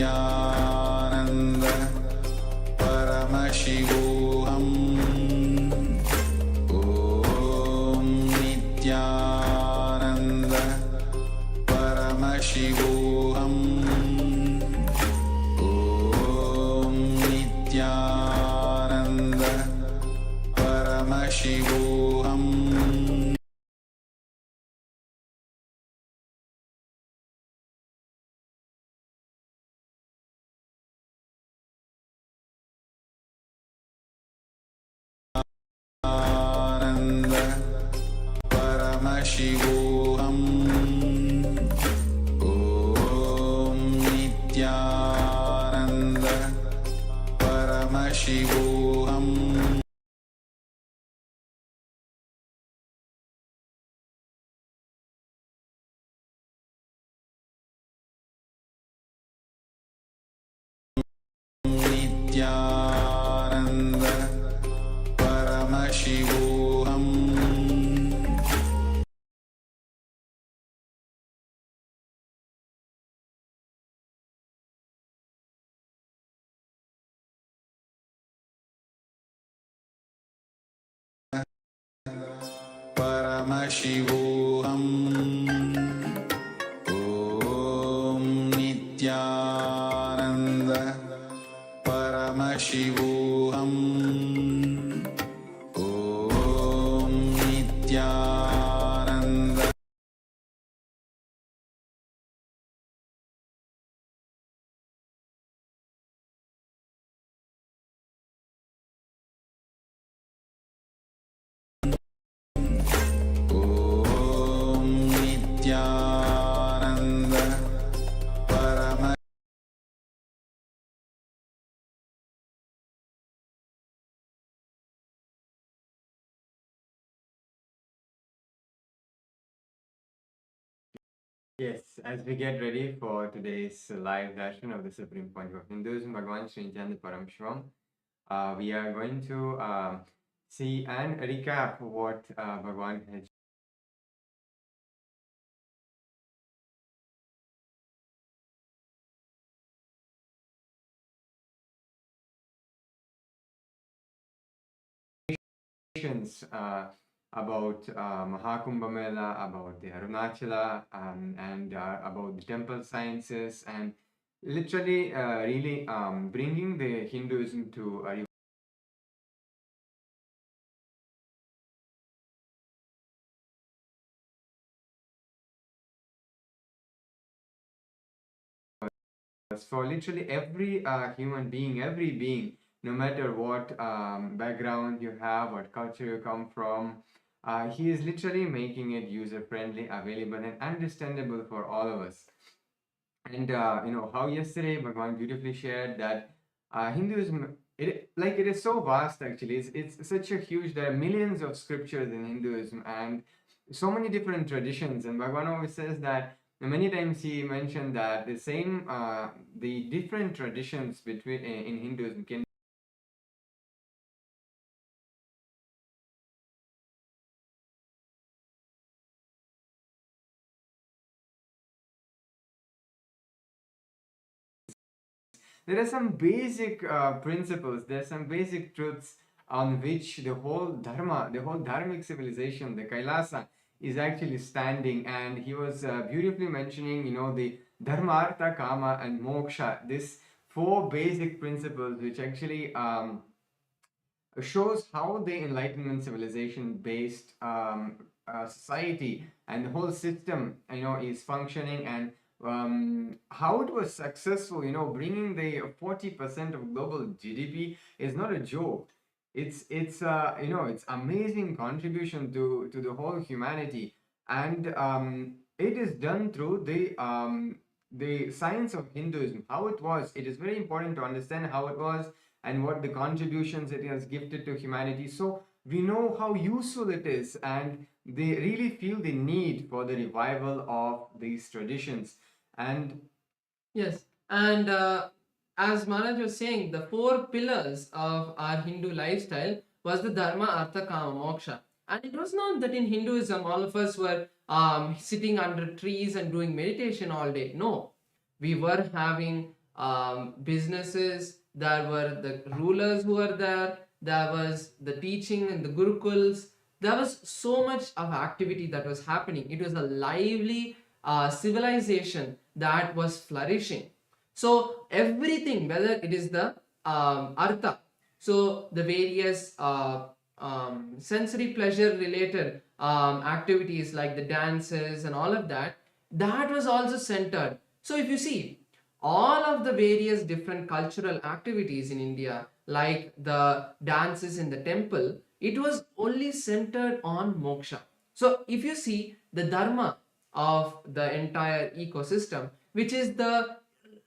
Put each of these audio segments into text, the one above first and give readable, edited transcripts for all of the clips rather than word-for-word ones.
Nityananda Paramashivam Om Nityananda Paramashivam Om Nityananda Paramashivam Ananda Paramashivam Om Nityananda Paramashivam Nityananda Paramashivam Paramashivam Om Nityananda Paramashivam Om Nityananda Om Nityananda Paramashivam Yes, as we get ready for today's live Darshan of the Supreme Pontiff of Hinduism, Bhagavan Sri Nityananda Paramashivamwe are going to see and recap what Bhagavan had about Mahakumbha Mela, about the Arunachala, and about the temple sciences, and literally really bringing the Hinduism to a for literally every human being, every being, no matter what background you have, what culture you come from, he is literally making it user friendly, available, and understandable for all of us. And how yesterday Bhagavan beautifully shared that Hinduism, it is so vast actually. It's such a huge. There are millions of scriptures in Hinduism and so many different traditions. And Bhagavan always says that many times he mentioned that the different traditions between in Hinduism can there are some basic principles, there are some basic truths on which the whole dharma, the whole dharmic civilization, the Kailasa, is actually standing. And he was beautifully mentioning, the dharma, artha, kama, and moksha, this four basic principles which actually shows how the Enlightenment civilization based society and the whole system is functioning, and how it was successful. Bringing the 40% of global GDP is not a joke. It's amazing contribution to the whole humanity, and it is done through the science of Hinduism. How it was, it is very important to understand how it was and what the contributions it has gifted to humanity, so we know how useful it is, and they really feel the need for the revival of these traditions. And Yes, and as Maharaj was saying, the four pillars of our Hindu lifestyle was the Dharma, Artha, Kama, Moksha. And it was not that in Hinduism all of us were sitting under trees and doing meditation all day. No, we were having businesses, there were the rulers who were there was the teaching in the gurukuls. There was so much of activity that was happening. It was a lively civilization that was flourishing. So everything, whether it is the artha, so the various sensory pleasure related activities like the dances and all of that, that was also centered. So if you see all of the various different cultural activities in India, like the dances in the temple, it was only centered on moksha. So if you see the dharma of the entire ecosystem, which is the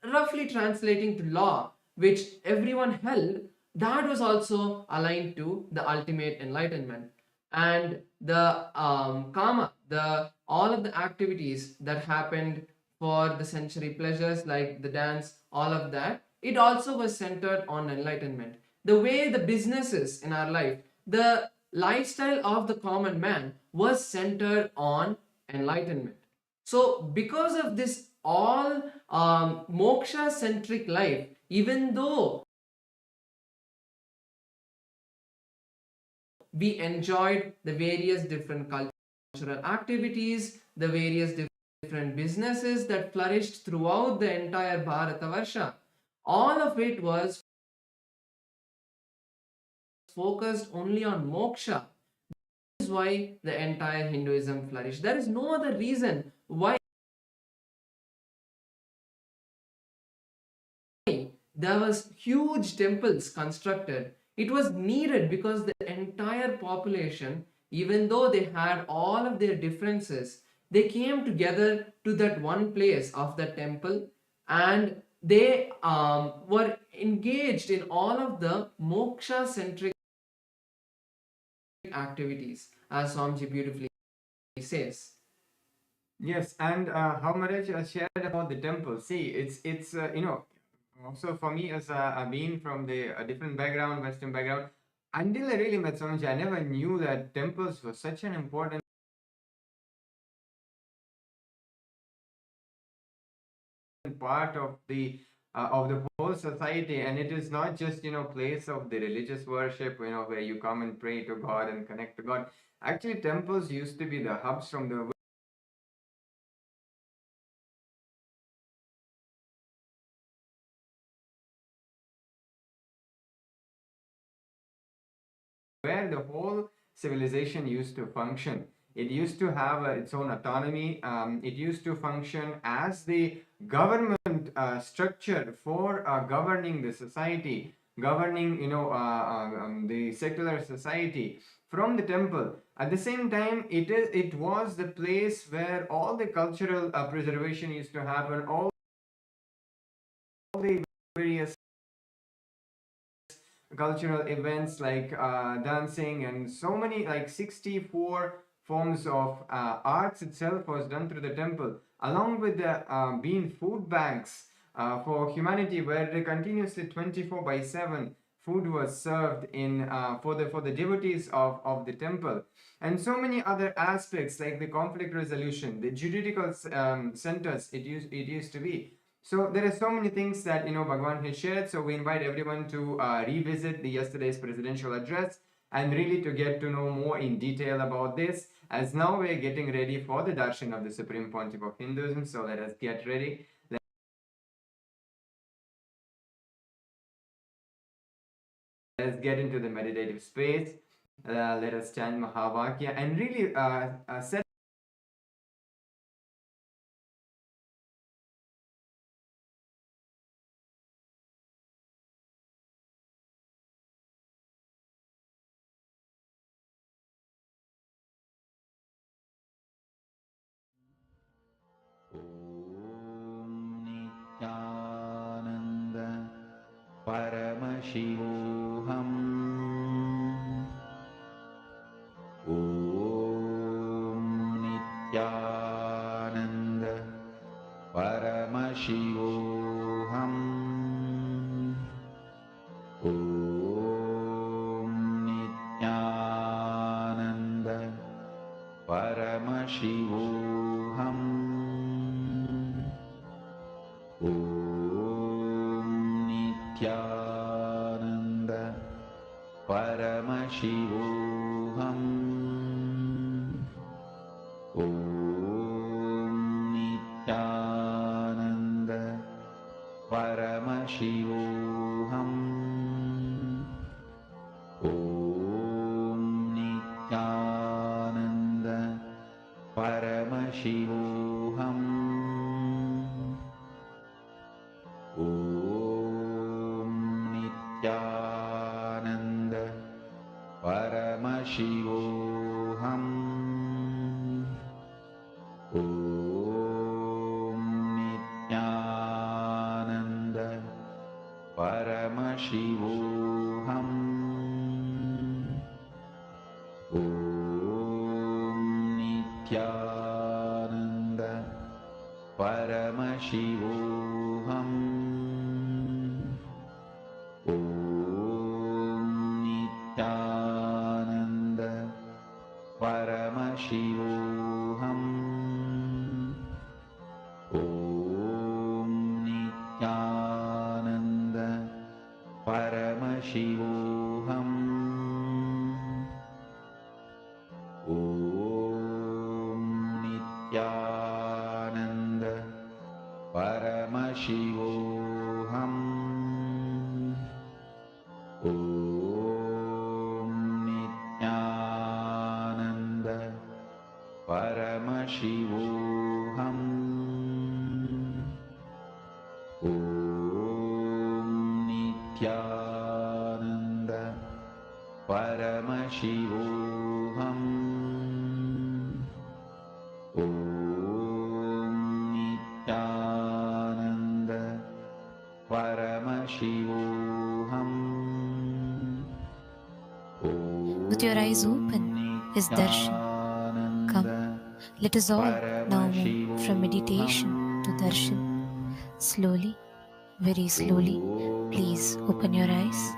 roughly translating to law, which everyone held, that was also aligned to the ultimate enlightenment. And the karma, the all of the activities that happened for the sensory pleasures like the dance, all of that, it also was centered on enlightenment. The way the businesses in our life, the lifestyle of the common man was centered on enlightenment. So because of this all moksha centric life, even though we enjoyed the various different cultural activities, the various different businesses that flourished throughout the entire Bharatavarsha, all of it was focused only on moksha. This is why the entire Hinduism flourished. There is no other reason why there was huge temples constructed. It was needed because the entire population, even though they had all of their differences, they came together to that one place of the temple, and they were engaged in all of the moksha centric activities, as Swamiji beautifully says. Yes, and how Maharaj shared about the temple. See, it's also for me as a being from the a different background, Western background, until I really met Swamiji, I never knew that temples were such an important part of the whole society. And it is not just place of the religious worship, where you come and pray to God and connect to God. Actually, temples used to be the hubs from the where the whole civilization used to function. It used to have its own autonomy. It used to function as the government structure for governing the society, governing the secular society from the temple. At the same time, it was the place where all the cultural preservation used to happen. All the various cultural events like dancing and so many, like 64 forms of arts itself was done through the temple, along with the being food banks for humanity, where they continuously 24/7 food was served in for the devotees of the temple. And so many other aspects like the conflict resolution, the juridical centers it used to be. So there are so many things that Bhagavan has shared. So we invite everyone to revisit the yesterday's presidential address and really to get to know more in detail about this. As now we're getting ready for the Darshan of the Supreme Pontiff of Hinduism. So let us get ready. Let's get into the meditative space. Let us chant Mahavakya and really set Nityanand परमशिवोऽहम् ॐ नित्यानन्द परमशिवोऽहम् ॐ नित्यानन्द परमशिवोऽहम् ॐ Paramashivoham. Om Nityananda Paramashivoham. Om Nityananda Paramashivoham. Om Nityananda Paramashivoham. Om Nityananda Paramashivoham. Om Nityananda Paramashivoham. Om Nityananda Paramashivoham. Om Nityananda Paramashivoham. Om Nityananda Paramashivoham. Om Nityananda Paramashivoham. Om Nityananda Paramashivoham. Om Nityananda Paramashivoham. With your eyes open is Darshan. Come, let us all now move from meditation to Darshan. Slowly, very slowly, please open your eyes.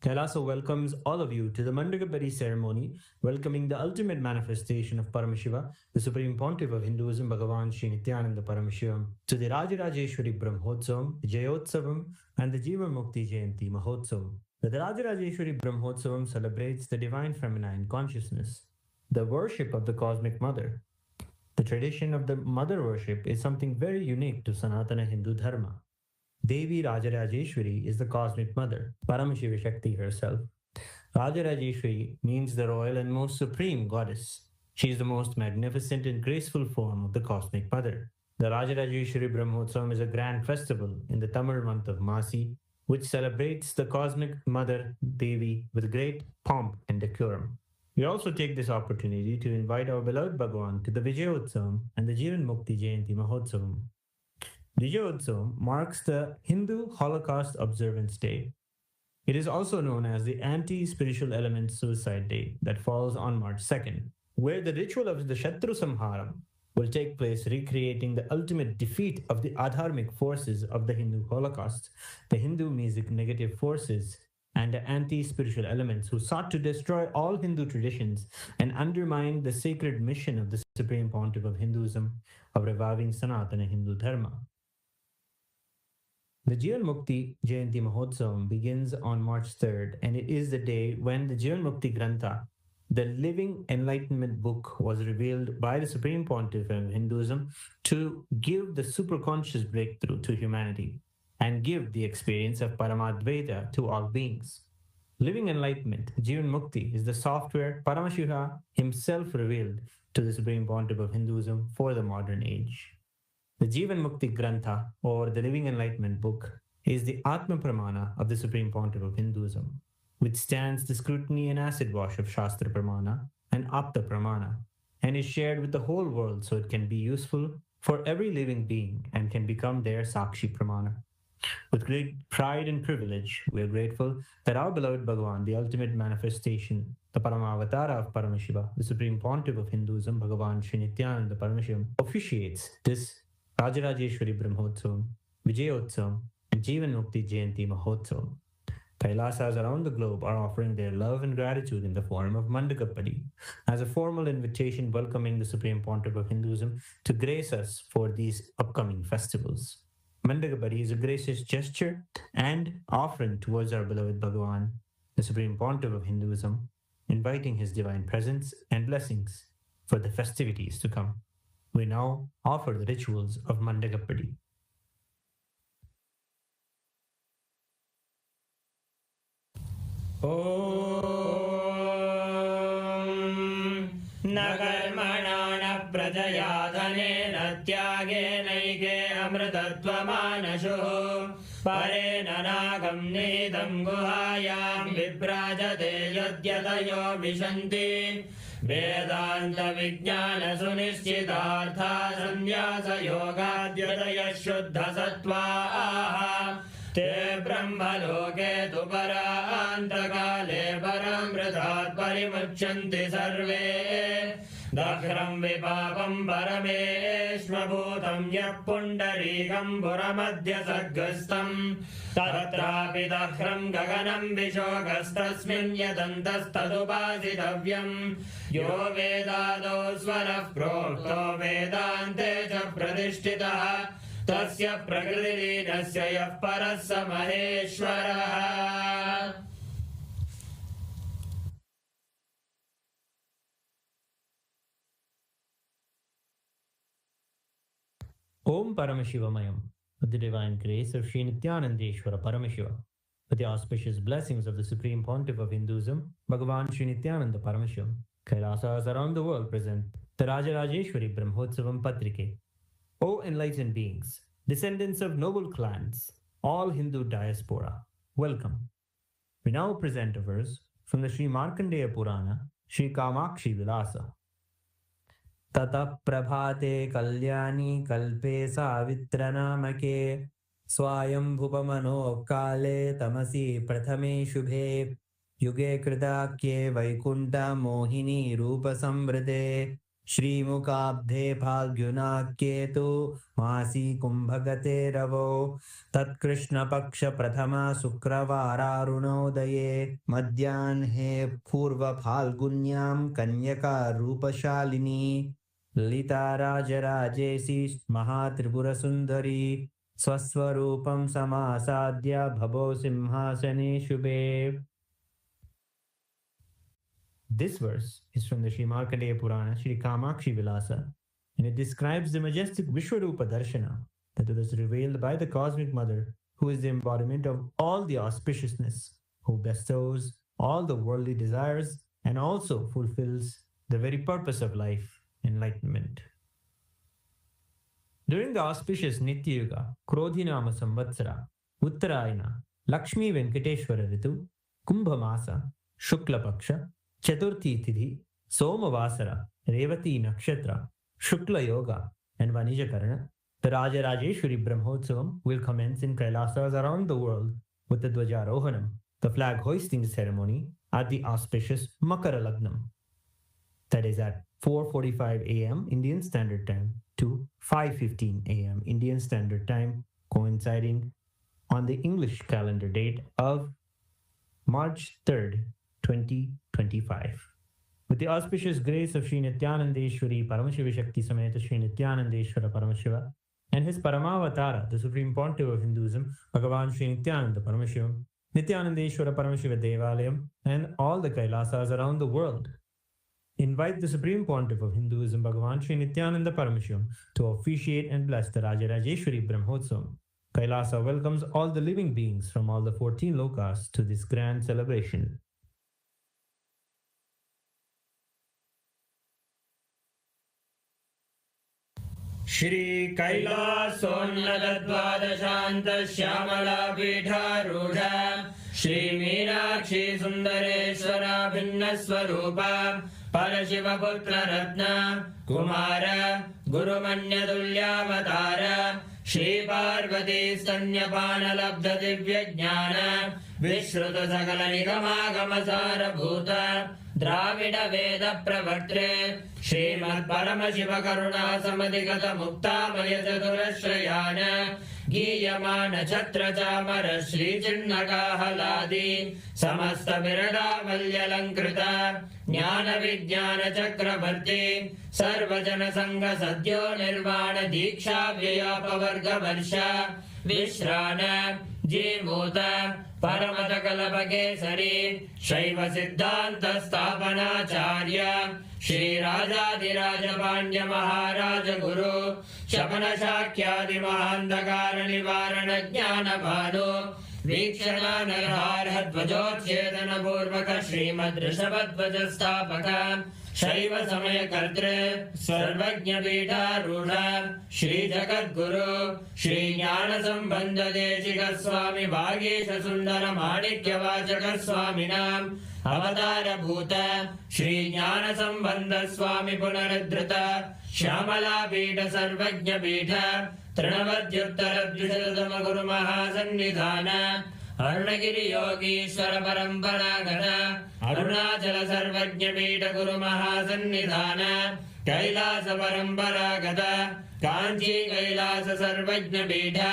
Kailasa welcomes all of you to the Mandagapari ceremony, welcoming the ultimate manifestation of Paramashiva, the Supreme Pontiff of Hinduism, Bhagavan Sri Nityananda Paramashivamurthy, to the Rajarajeshwari Brahmotsavam, the Jayotsavam, and the Jiva Mukti Jayanti Mahotsavam. The Rajarajeshwari Brahmotsavam celebrates the divine feminine consciousness, the worship of the cosmic mother. The tradition of the mother worship is something very unique to Sanatana Hindu Dharma. Devi Rajarajeshwari is the cosmic mother, Paramashiva Shakti herself. Rajarajeshwari means the royal and most supreme goddess. She is the most magnificent and graceful form of the Cosmic Mother. The Rajarajeshwari Brahmotsavam is a grand festival in the Tamil month of Masi, which celebrates the Cosmic Mother Devi with great pomp and decorum. We also take this opportunity to invite our beloved Bhagavan to the Vijayotsavam and the Jivan Mukti Jayanti Mahotsavam. Vijayotsavam marks the Hindu Holocaust Observance Day. It is also known as the Anti-Spiritual Element Suicide Day that falls on March 2nd, where the ritual of the Shatru Samharam will take place, recreating the ultimate defeat of the adharmic forces of the Hindu Holocaust, the Hindu music negative forces, and the anti-spiritual elements who sought to destroy all Hindu traditions and undermine the sacred mission of the Supreme Pontiff of Hinduism of reviving Sanatana Hindu Dharma. The Jivan Mukti Jayanti Mahotsavam begins on March 3rd, and it is the day when the Jivan Mukti Grantha, the living enlightenment book, was revealed by the Supreme Pontiff of Hinduism to give the superconscious breakthrough to humanity and give the experience of Paramadvaita to all beings. Living enlightenment, Jivan Mukti, is the software Paramashiva himself revealed to the Supreme Pontiff of Hinduism for the modern age. The Jivan Mukti Grantha, or the Living Enlightenment book, is the Atma Pramana of the Supreme Pontiff of Hinduism, which stands the scrutiny and acid wash of Shastra Pramana and Apta Pramana, and is shared with the whole world so it can be useful for every living being and can become their Sakshi Pramana. With great pride and privilege, we are grateful that our beloved Bhagavan, the ultimate manifestation, the Paramavatara of Paramashiva, the Supreme Pontiff of Hinduism, Bhagavan Sri Nityananda Paramashivamurthy, officiates this Rajarajeshwari Brahmotsavam, Vijayotsavam, and Jivan Mukti Jayanti Mahotsavam. Kailasas around the globe are offering their love and gratitude in the form of Mandakapadi, as a formal invitation welcoming the Supreme Pontiff of Hinduism to grace us for these upcoming festivals. Mandakapadi is a gracious gesture and offering towards our beloved Bhagavan, the Supreme Pontiff of Hinduism, inviting his divine presence and blessings for the festivities to come. We now offer the rituals of Mandakapadi. न कर्मणा न प्रजया धनेन त्यागेनैके अमृतत्वमानशुः परेण नागं नीतं गुहायां विभ्राजते यद्यतयो विशन्ति वेदान्तविज्ञानसुनिश्चितार्था सन्न्यासयोगाद्यतयः शुद्धसत्त्वाः ते ब्रह्मलोके तु परान्तकाले परामृतात् परिमुच्यन्ति सर्वे दह्रं विपापं परमेश्वभूतं यः पुण्डरीकं पुरमध्यसर्गस्थं तत्रापि दह्रं गगनं विशोकस्तस्मिन् यदन्तस्तदुपासितव्यं यो वेदादौ स्वरः प्रोक्तो वेदान्ते च प्रतिष्ठितः तस्य प्रकृतिलीनस्य यः परः स महेश्वरः. Om Paramashivamaya, with the divine grace of Sri Nithyanandeshwara Paramashiva, with the auspicious blessings of the Supreme Pontiff of Hinduism, Bhagavan Sri Nityananda Paramashivamurthy, Kailasas around the world present the Rajarajeshwari Brahmotsavam Patrike. O enlightened beings, descendants of noble clans, all Hindu diaspora, welcome. We now present a verse from the Sri Markandeya Purana, Sri Kamakshi Vilasa. Tata prabhate kalyani kalpe savitra namake swayam bhupamano kale tamasi prathame shubhe yuge kridakye vaikunta mohini rupa samvrite श्रीमुखाब्धे फाल्गुनाक्येतु मासी कुंभगते रवो तत्कृष्णपक्ष प्रथमा शुक्रवारारुणोदये मध्याह्ने पूर्व फाल्गुन्यां कन्यका रूपशालिनी ललिता राजराजेशी महात्रिपुरसुन्दरी स्वस्वरूपं समासाद्य भवो सिंहासने शुभे. This verse is from the Sri Markandeya Purana, Sri Kamakshi Vilasa, and it describes the majestic Vishwarupa Darshana that was revealed by the Cosmic Mother, who is the embodiment of all the auspiciousness, who bestows all the worldly desires and also fulfills the very purpose of life, enlightenment. During the auspicious Nitya Yuga, Krodhinama Samvatsara, Uttarayana, Lakshmi Venkateshwara Ritu, Kumbha Masa, Shukla Paksha, Chaturthi Tidhi, Somavasara, Revati Nakshatra, Shukla Yoga, and Vanijakarana, the Rajarajeshwari Brahmotsavam will commence in Kailasas around the world with the Dwajarohanam, the flag hoisting ceremony, at the auspicious Makara Lagnam. That is at 4:45 a.m. Indian Standard Time to 5:15 a.m. Indian Standard Time, coinciding on the English calendar date of March 3rd, 2025. With the auspicious grace of Sri Nithyanandeshwari Paramashiva Shakti Sameta Sri Nithyanandeshwara Paramashiva and his Paramavatara, the Supreme Pontiff of Hinduism, Bhagavan Sri Nithyananda ParamashivamNithyanandeshwara Paramashiva Devalayam, and all the Kailasas around the world invite the Supreme Pontiff of Hinduism, Bhagavan Sri Nityananda Paramashivamurthy, to officiate and bless the Rajarajeshwari Brahmotsavam. Kailasa welcomes all the living beings from all the 14 lokas to this grand celebration. Shri Kailasonnadadvadashanta Shyamala Pidharudha Shri Meenakshi Sundareshwara Bhinnaswarupa Parashiva Putra Ratna Kumara Guru Manyadulyavatara Shri Parvati Stanyapana Labdha Divya Jnana Vishruta Sakala Nigama Sara Bhuta Dravida Veda Pravartre Srimad Paramashiva Karuna Samadhigata Mukta Mayataturashrayana Giyamana Chatra Chamara Shri Chinnaka Haladi Samasta Virada Valyalankrita Jnana Vijnana Chakravarti Sarvajana Sangha Sadhyo Nirvana Diksha Vyapavarga Varsha Vishrana Jimuta Paramata Kalapakesari Shaiva Siddhanta Sthapanacharya Shri Rajadiraja Pandya Maharaja Guru Shapana Shakyadi Mahandakara Nivarana Jnana Bhanu Vikshana Narhara Dvajotchedana Purvaka Srimad Rishabhadvaja Sthapaka Shaiva Samaya Kartre Sarvajna Pita Rudha Shri Jagat Guru Shri Jnana Sambandha Deshika Swami Bhagesha Sundara Manikya Vachaka Swaminam Avatara Bhuta Shri Jnana Sambandha Swami Punaradhrita Shyamala Pita Sarvajna Pita Trinavadyuttara Dvishatama Guru Mahasannidhana Arunagiri Yogishwara Paramparagata Arunachala Sarvajna Pita Guru Mahasannidhana Kailasa Paramparagata Kanchi Kailasa Sarvajna Pita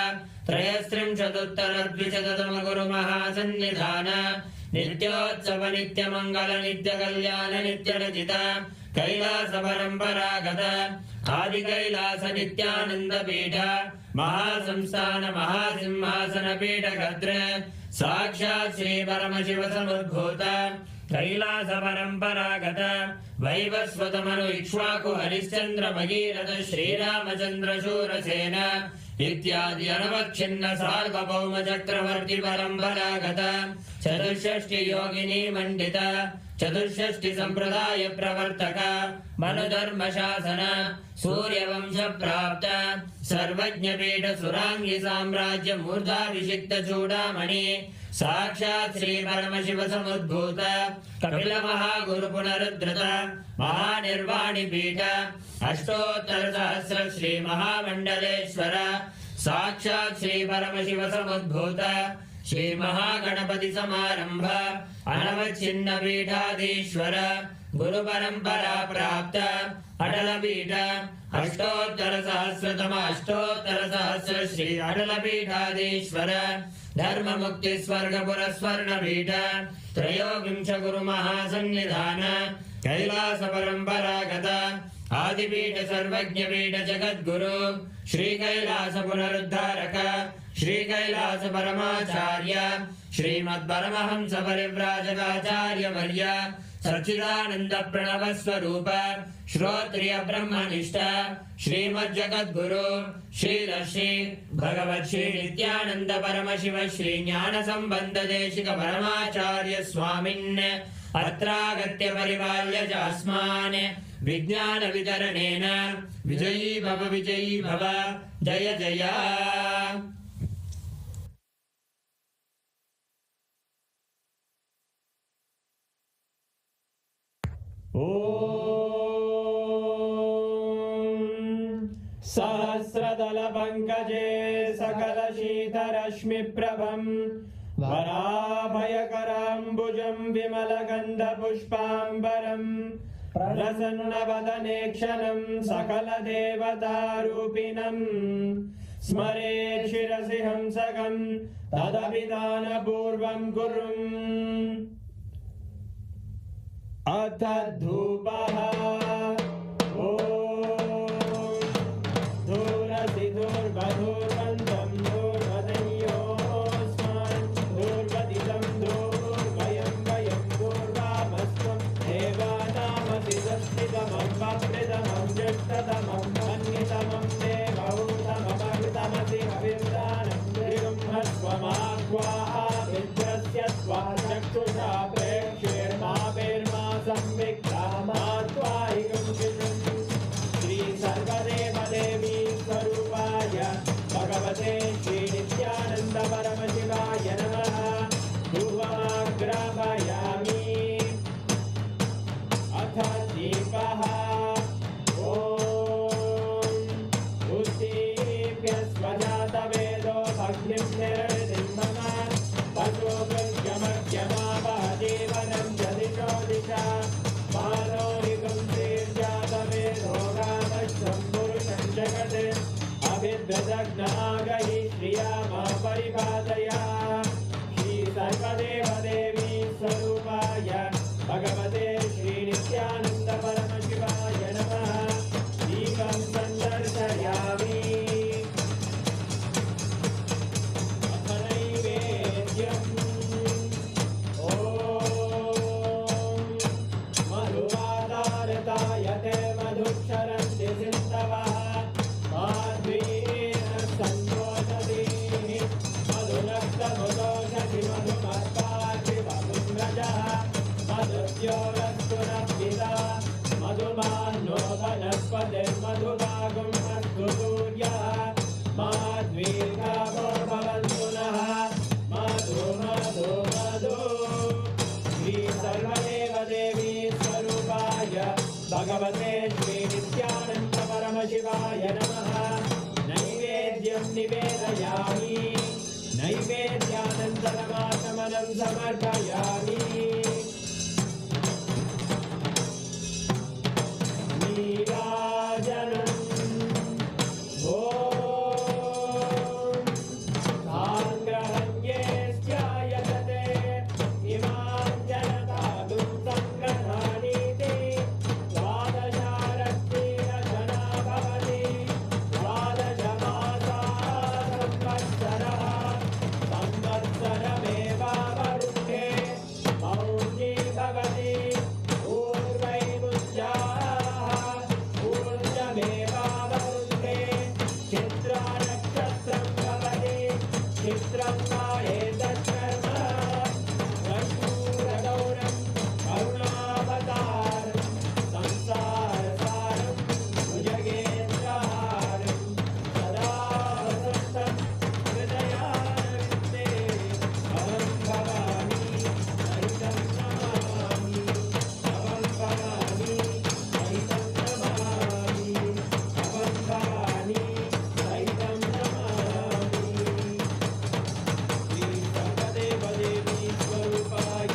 Trayastrim Chatuttara Dvishatama Guru Mahasannidhana Nityotsava Nitya Mangala Nitya Kalyana Nitya Rajita Kailasa Paramparagata Adi Kailasa Nityananda Pita Mahasamsthana Mahasimhasana Pita Gadra Sakshat Sri Paramashiva Samudbhuta Kailasa Paramparagata Vaivasvatamanu Ikshvaku Harishchandra Bhagirata Shri Ramachandra Shurasena Ityadi Anavakshina Sarvabhauma Chakravarti Paramparagata Chaturshashti Yogini Mandita Chaturshashti Sampradaya Pravartaka Manudharma Shasana Surya Vamsha Prapta Sarvajna Pita Surangi Samrajya Murdha Vishikta Chudamani Sakshat Sri Paramashiva Samudbhuta Kapila Mahaguru Punaruddhrita Mahanirvani Pita Ashtottara Sahasra Shri Mahamandaleshwara Sakshat Sri Paramashiva Samudbhuta Shri Mahaganapati Samarambha Anavachinna Pithadishwara Guru Parampara Prapta Adala Pita Ashtottara Sahasratama Ashtottara Sahasra Shri Adala Pithadishwara Dharma Mukti Swarga Puraswarna Pita Trayogimsha Guru Mahasannidhana Kailasa Paramparagata Adipita Sarvajna Pita Jagat Guru Shri Kailasa Punaruddharaka Shri Kailasa Paramacharya Srimad Paramahamsa Parivrajagacharya Varya Sachidananda Pranava Swarupa Shrotriya Brahmanishta Srimad Jagat Guru Shri Lashi Bhagavat Shri Nityananda Paramashiva Shri Jnana Sambandha Deshika Paramacharya Swamin अत्रागत्य परिपाल्य चास्मान् विज्ञानवितरणेन विजयी भव जय जय। सहस्रदलपङ्कजे सकलशीतरश्मिप्रभम् वराभयकराम्बुजं विमलगन्धपुष्पाम्बरम् प्रसन्नवदने क्षणं सकलदेवतारूपिणम् स्मरेत् शिरसि हंसकं तदभिधानपूर्वं कुर्वन्। अथ धूपः दूरसि दूर्वधूर्वन्तं दूर्वदयोस्मान् दूर्वदितं दूर्वयं वयं दूर्वामस्त्वं देवानामसि संस्थितमं ज्येष्ठतमं मन्यतमं देवहूतममृतमसि हविर्दानं त्रिगुम्हस्वमाह्वाः विद्रस्य त्वा चक्षुषा प्रेक्ष्येर्मा संविक्रामात्वाहिकं चित्रम्। श्री सर्वदेवदेवी स्वरूपाय भगवते श्री नित्यानंद परमशिवाय नमः। धूपमाग्रापयामि। अथ दीपः। उत्दीप्य स्वजातवेदो भग्निं निर्वृतिं मम पशुभृत्यमर्घ्यमावह जीवनं च दिशो दिशा मानोरिकं श्रीर्जातवेदो गामश्वं पुरुषं जगत् अभिद्वदग्नागहि श्रिया मा परिपादया। श्री सर्वदेवदेवी स्वरूपाय भगवते श्री नित्यानंद परमशिवाय नमः। दीपं सन्दर्शयामि। अथ नैवेद्यम्। मधुवादारतायते मधुक्षरन्ति सिन्धवः माध्वीः सन्तोषधीः मधुनक्तमुदोषधि मधुमर्पाधि मधुम्रजः मधुद्योरस्तुरभिदा मधुमान्नो वनस्पतिर्मधुभागुं अस्तु सूर्यः माध्वीर्गावो भवन्तु नः मधु मधु मधु। श्री सर्वदेवदेवी स्वरूपाय भगवते श्री नित्यानंद परमशिवाय नमः। नैवेद्यं निवेदयामि। नैवेद्यानन्तरमाचमनं समर्पयामि। नीराजनम्। साङ्ग्रहण्ये स्यायतते इमां जनतादुं सङ्ग्रहाणीति द्वादशारत्नेन जना भवति द्वादशमासाः संवत्सरः संवत्सरमेवावरुद्धे मौञ्जी भवति पूर्वैमुञ्जाः पूर्णमेवावरुद्धे चित्रानक्षत्रं भवति चित्रं मायेतत्कर्म रघुरगौरं करुणावतारं संसारसारं भुजगेन्द्रहारं सदा वसन्तं हृदयारविन्दे अहं भवामि सहितं नमामि। अहं भवामि सहितं नमामि। अहं भवामि सहितं नमामि। श्री सर्वदेवदेवी स्वरूपाय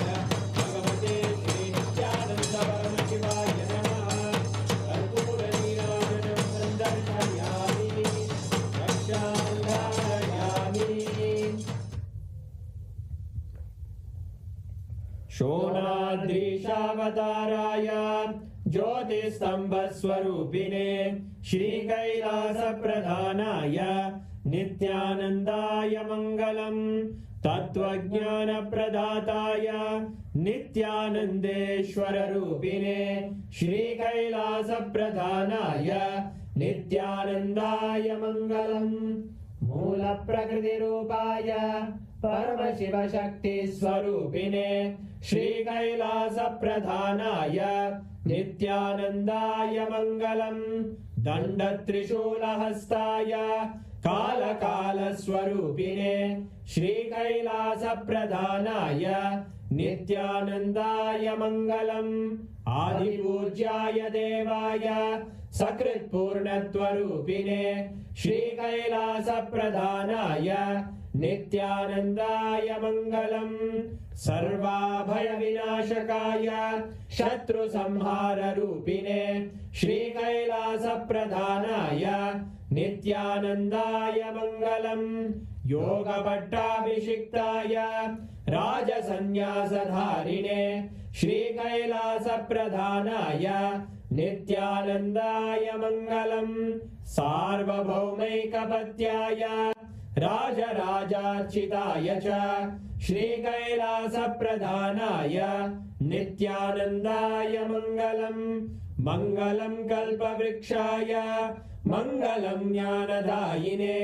भगवते श्री नित्यानंद परमशिवाय नमः। कर्पूरनीराजनं सन्दर्शयामि। रक्षां धारयामि। शोणाद्रीशावताराय ज्योतिस्तम्भस्वरूपिणे श्रीकैलासप्रधानाय नित्यानन्दाय मङ्गलम्। तत्त्वज्ञानप्रदाताय नित्यानन्देश्वररूपिणे श्रीकैलासप्रधानाय नित्यानन्दाय मङ्गलम्। मूलप्रकृतिरूपाय परमशिवशक्तिस्वरूपिणे श्रीकैलासप्रधानाय नित्यानन्दाय मङ्गलम् दण्डत्रिशूलहस्ताय कालकालस्वरूपिणे श्रीकैलासप्रधानाय नित्यानन्दाय मङ्गलम् आदिपूज्याय देवाय सकृत्पूर्णत्वरूपिणे श्रीकैलासप्रधानाय नित्यानन्दाय मङ्गलम् सर्वाभयविनाशकाय शत्रुसंहाररूपिणे श्रीकैलासप्रधानाय नित्यानन्दाय मङ्गलम् योगपट्टाभिषिक्ताय राजसन्न्यासधारिणे श्रीकैलासप्रधानाय नित्यानन्दाय मङ्गलम् सार्वभौमैकपत्याय राजराजार्चिताय च श्रीकैलासप्रधानाय नित्यानन्दाय मङ्गलम् मङ्गलं कल्पवृक्षाय मङ्गलं ज्ञानदायिने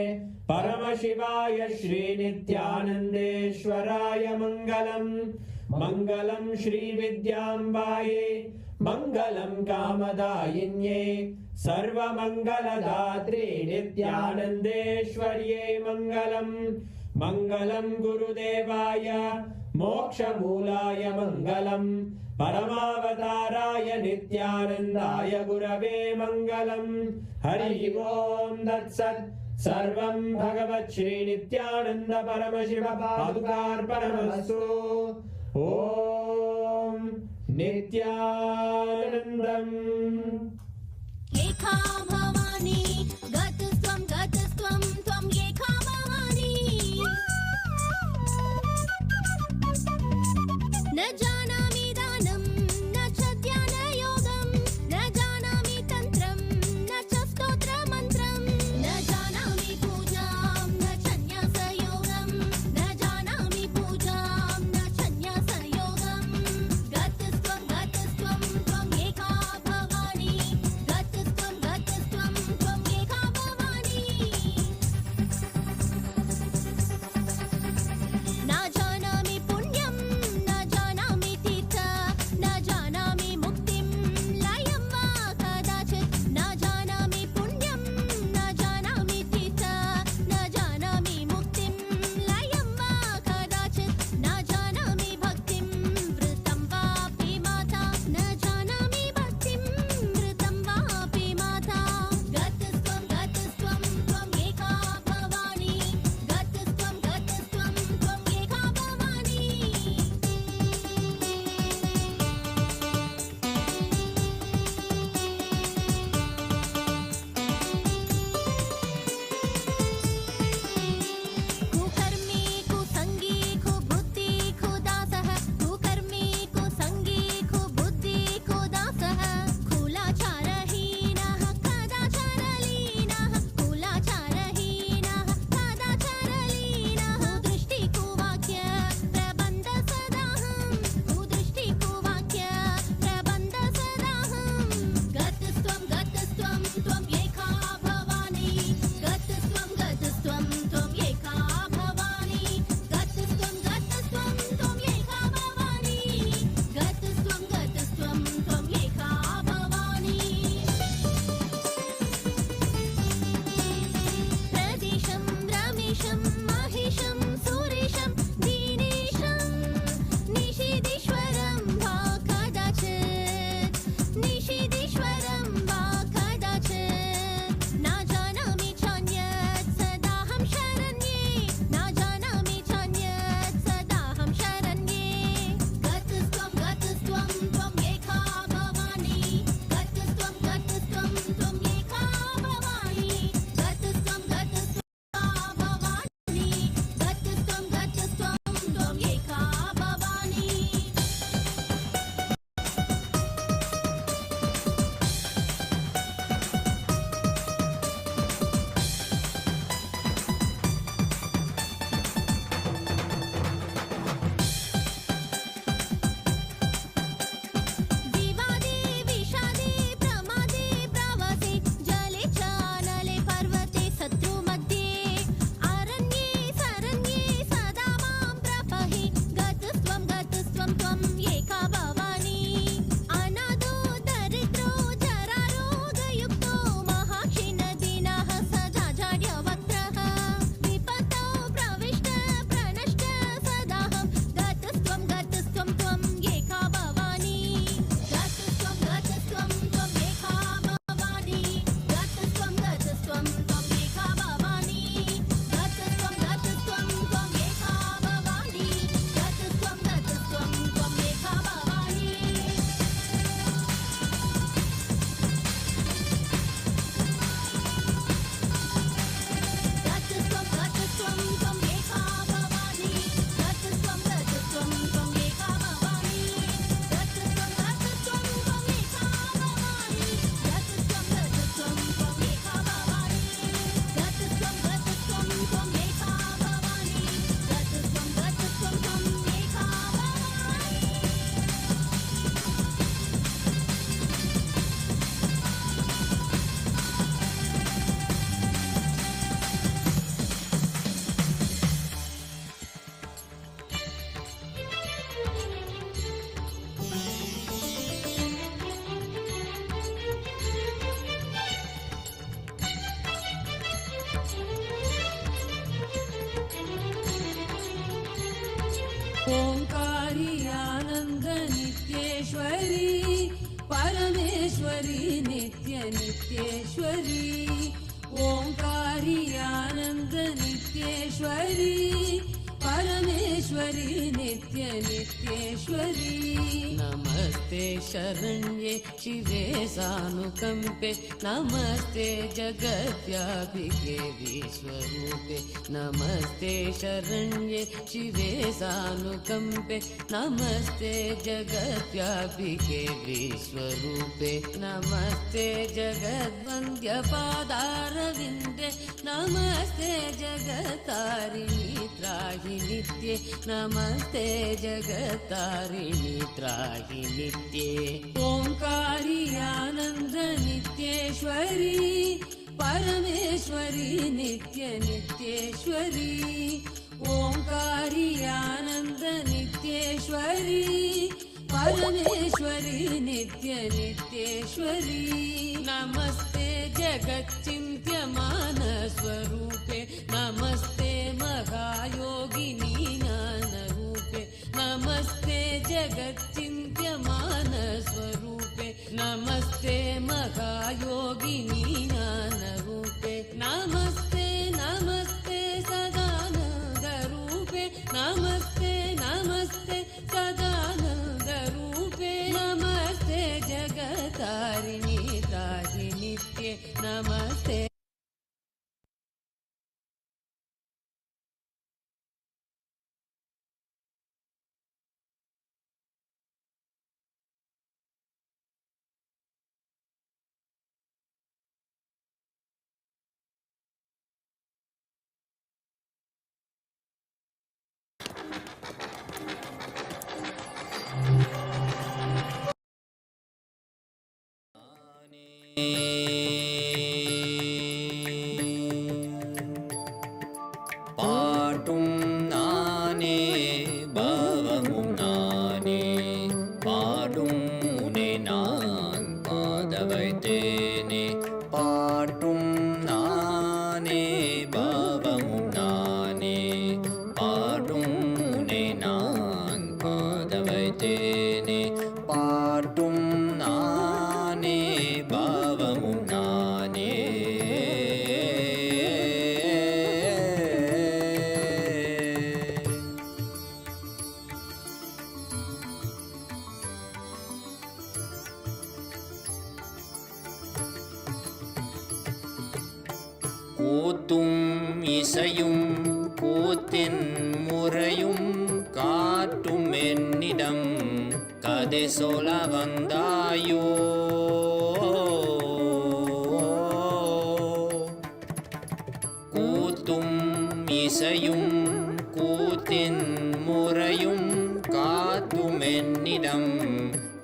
परमशिवाय श्रीनित्यानन्देश्वराय मङ्गलम् मङ्गलं श्रीविद्याम्बायै मङ्गलं कामदायिन्ये सर्वमङ्गलदात्रे नित्यानन्देश्वर्यै मङ्गलम् मङ्गलं गुरुदेवाय मोक्षमूलाय मङ्गलम् परमावताराय नित्यानन्दाय गुरवे मङ्गलम् हरि ओम् तत्सत् सर्वं भगवत् श्रीनित्यानन्द परमशिव पादुकार्पणमस्तु ॐ नित्यानन्दम् एका भवानी गतस्त्वं त्वं एका भवानी न जानामि दानं न च ध्यानयोगं न जानामि तन्त्रं न च स्तोत्रमन्त्रं न जानामि पूजां न च न्यासयोगं न जानामि पूजां न च न्यासयोगं गतस्त्वं त्वं एका भवानी गतस्त्वं त्वं एका भवानी न जानामि पुण्यं न जानामि ओंकारी आनंद नित्येश्वरी परमेश्वरी नित्य नित्येश्वरी ओंकारी आनंद नित्येश्वरी परमेश्वरी नित्य नित्येश्वरी नमस्ते शरण्ये शिवे सानुकंपे नमस्ते जगत्याभिके विश्वरूपे नमस्ते शरण्ये शिवे सानुकंपे नमस्ते जगत्याभिके विश्वरूपे नमस्ते जगद्वन्द्य पादारविन्दे नमस्ते जगत्तारिणी त्राहि नित्ये नमस्ते जगत्तारिणी त्राहि नित्ये ओंकारी आनंद नित्येश्वरी परमेश्वरी नित्य नित्येश्वरी ओंकारी आनंद नित्येश्वरी परमेश्वरी नित्य नित्येश्वरी नमस्ते जगच्चिन्त्यमान स्वरूपे नमस्ते महायोगिनी ज्ञानरूपे नमस्ते जगच्चिन्त्यमान स्वरूपे नमस्ते महायोगिनी ज्ञानरूपे नमस्ते नमस्ते सदानन्दरूपे नमस्ते नमस्ते सदानन्दरूपे नमस्ते जगत्तारिणी त्राहि नित्ये नमस्ते பாட்டும் நானே பாவமும் நானே பாடும் உனை நான் பாத வைத்தேனே பாட்டும் நானே பாவமும் நானே பாடும் உனை நான் பாத வைத்தேனே பாட்டும் நானே பாவமும் நானே கூத்தும் இசையும் கூத்தின் முறையும் காட்டும் என்னிடம் கதை சொல்ல வந்தாயோ கூத்தும் இசையும் கூத்தின் முறையும் காட்டும் என்னிடம்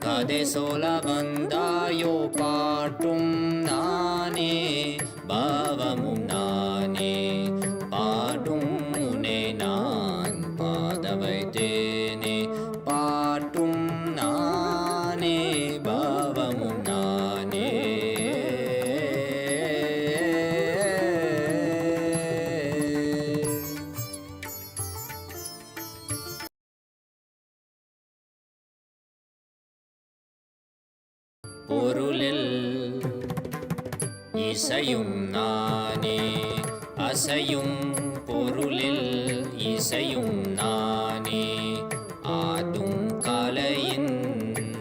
கதை சொல்ல வந்தாயோ பாட்டும் நானே பாவமும் நானே பாடும் உனை நான் பாத வைத்தேனே பாட்டும் நானே பாவமும் நானே பொருளில் இசையும் நானே அசையும் பொருளில் இசையும் நானே ஆடும் கலையின்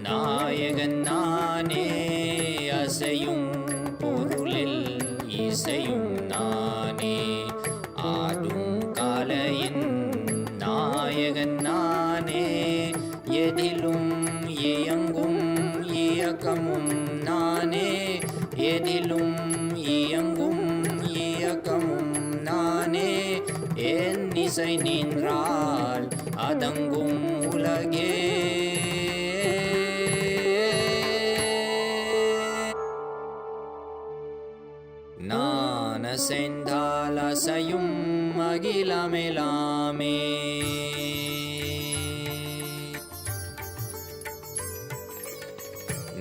நாயகன் நானே அசையும் பொருளில் இசையும் நானே ஆடும் கலையின் நாயகன் நானே எதிலும் இயங்கும் இயக்கமும் நானே எதிலும் இயங்கும் இயக்கமும் நானே என் இசை நின்றால் அதங்கும் உலகே நான் அசைந்தால் அசையும் அகிலமெலாமே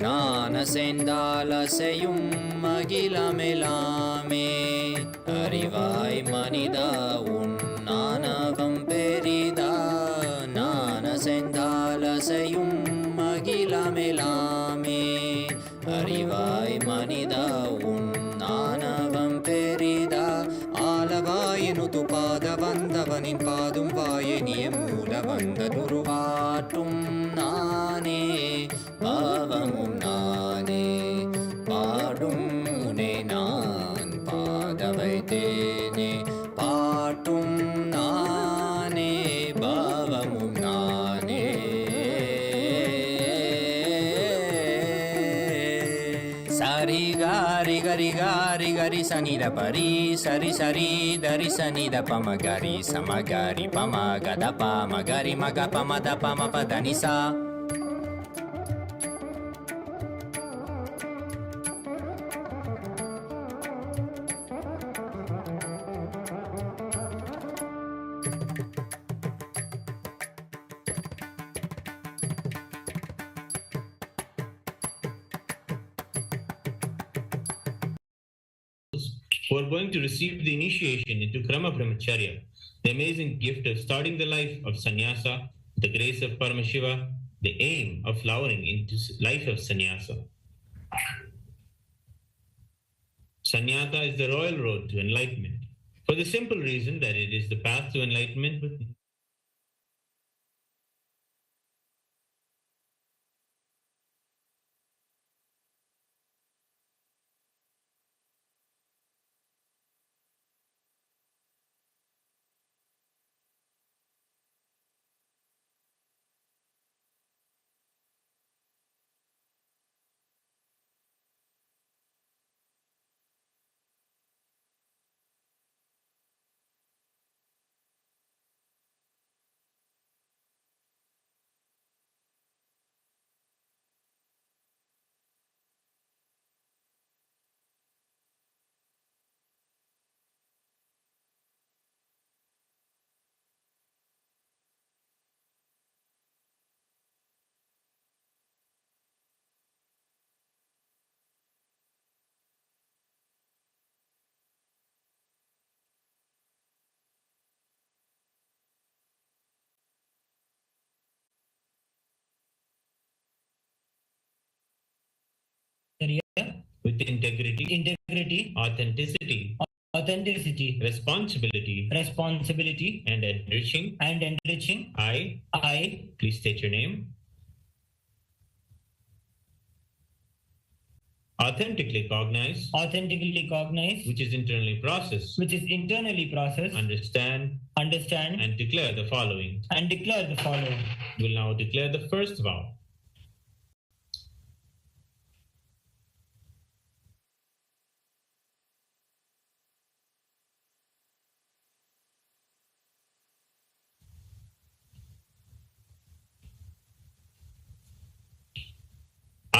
நான் அசைந்தால் அசையும் அகிலமெலாமே அறிவாய் மனிதா உன் ஆணவம் பெரிதா நான் பாதவந்தவனின் பாதும் வாயனிய மூலவந்ததுருவாட்டும் நானே பாவமும் நானே பாடும் முனை நான் பாத வைத்தேனே பாட்டும் நானே பாவமும் நானே சரி காரி கரி காரி கரி சனித பரி சரி சரி தரி சனித பம கரி சமகரி பம கத பம கரி மக பம த பம பத நிசா. who are going to receive the initiation into Krama Brahmacharya, the amazing gift of starting the life of sannyasa, the grace of Paramashiva, the aim of flowering into life of sannyasa. Sannyasa is the royal road to enlightenment, for the simple reason that it is the path to enlightenment with integrity, authenticity, responsibility, and enriching. I, please state your name. Authentically cognize, which is internally processed, understand, and declare the following. Will now declare the first vow.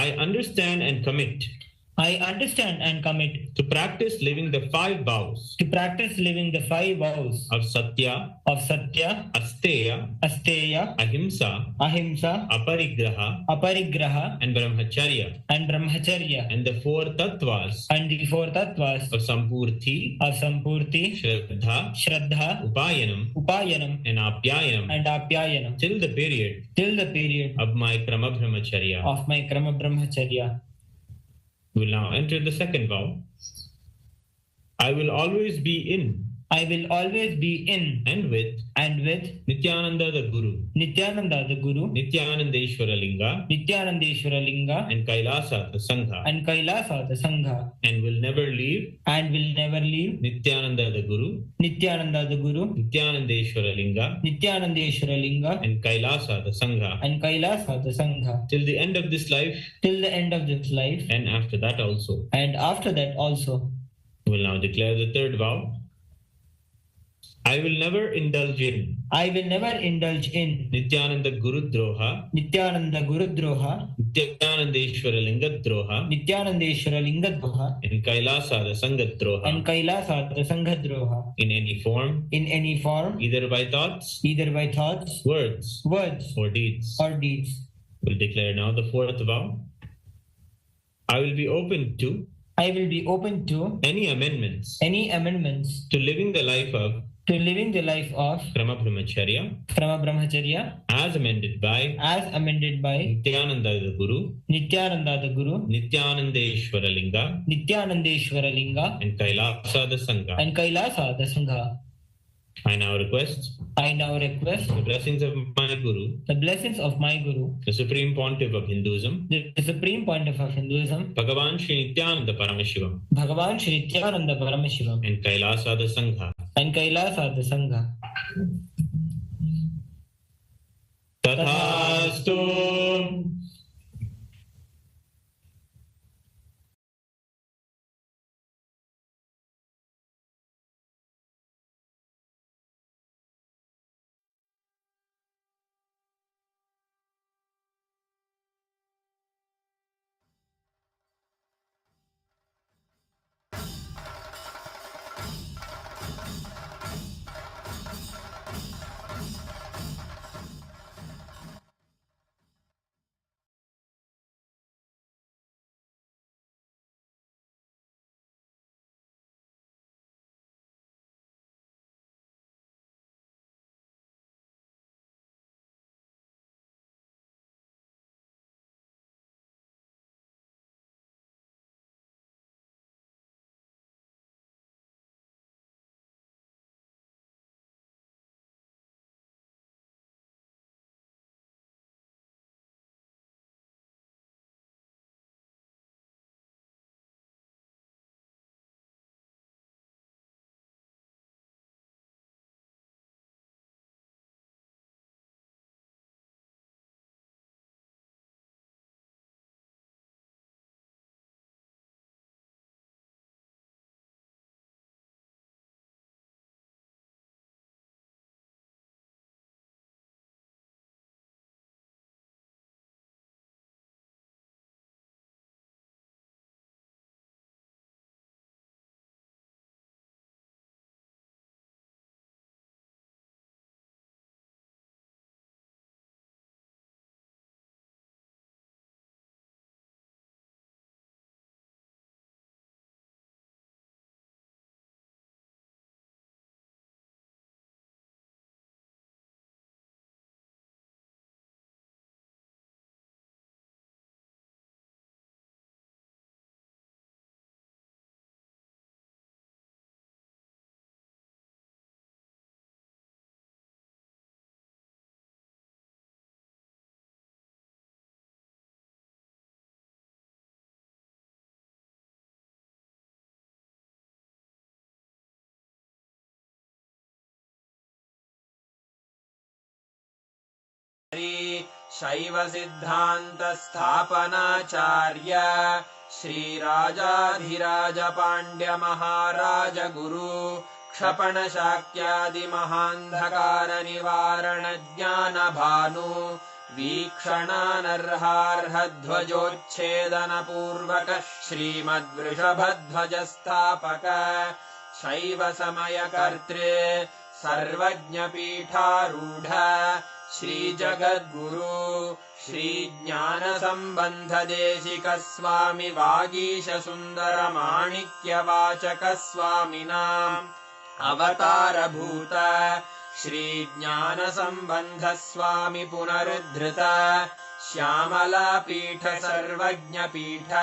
I understand and commit to practice living the 5 vows of Satya, Asteya, Ahimsa, Aparigraha, and Brahmacharya, and the 4 tattvas of Sampurti, Shraddha, Upayanam, and Apyayanam till the period of my Krama Brahmacharya. We will now enter the second vow. I will always be in and with Nityananda the Guru, Nityanandeshwara Linga, and Kailasa the Sangha, and will never leave Nityananda the Guru, Nityanandeshwara Linga, and Kailasa the Sangha, till the end of this life, and after that also. We will now declare the third vow. I will never indulge in Nityananda Guru Droha, Nityanandeshwara Linga Droha, and Kailasa the Sangha Droha, in any form, either by thoughts, words, or deeds. We'll declare now the fourth vow. I will be open to any amendments to living the life of Krama Brahmacharya as amended by Nityananda the Guru, Nityanandeshwara Linga, and Kailasa the Sangha. I now request the blessings of my Guru, the Supreme Pontiff of Hinduism, Bhagavan Sri Nithyananda Paramashivamand Kailasa the Sangha. Tathastu. शैव सिद्धांत स्थापनाचार्य श्रीराजाधिराज पांड्य महाराज गुरु क्षपण शाक्यादि महांधकार निवारण ज्ञान भानु वीक्षणानर्हार्ह ध्वजोच्छेदन पूर्वक श्रीमद्वृषभध्वज स्थापक शैव समय कर्तृ सर्वज्ञ पीठारूढ़ श्री जगद्गुरु श्री ज्ञान संबंध देशिक स्वामी वागीश सुंदर माणिक्य वाचक स्वामिनाम् अवतार भूत श्री ज्ञान संबंध स्वामी पुनरुद्धृत श्यामला पीठ सर्वज्ञ पीठ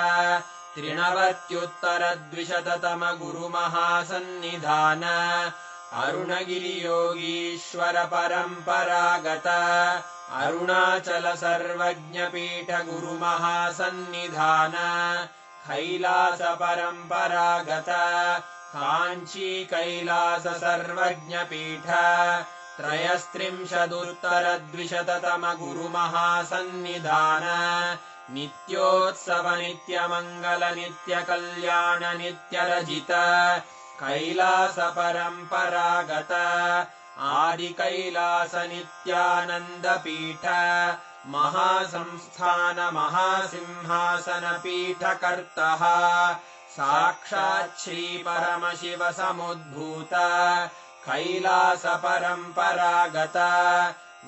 त्रिनवत्युत्तर द्विशततम गुरु महासन्निधान अरुणगिरि योगीश्वर परंपरागत अरुणाचल सर्वज्ञ पीठ गुरु महासन्निधान कैलास परंपरागत कांची कैलास सर्वज्ञ पीठ त्रयस्त्रिंशदुत्तर द्विशततम गुरु महासन्निधान नित्योत्सव नित्य मंगल नित्य कल्याण नित्य रजित कैलास परंपरागत आदि कैलास नित्यानंद पीठ महासंस्थान महासिंहासन पीठ कर्तः साक्षात् श्री परमशिव समुद्भूत कैलास परंपरागत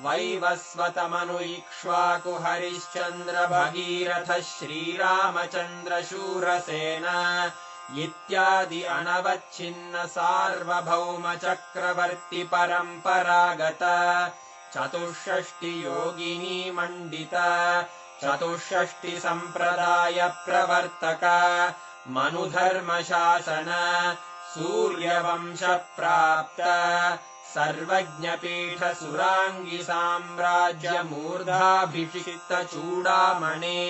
वैवस्वत मनु इक्ष्वाकु हरिश्चंद्र भगीरथ श्रीरामचंद्र शूरसेन इत्यादि अनवच्छिन्न सार्वभौम चक्रवर्ती परंपरागत चतुष्षष्टि योगिनी मंडित चतुष्षष्टि संप्रदाय प्रवर्तक मनुधर्म शासन सूर्यवंश प्राप्त सर्वज्ञपीठसुराङ्गि साम्राज्यमूर्धाभिषिक्तचूडामणे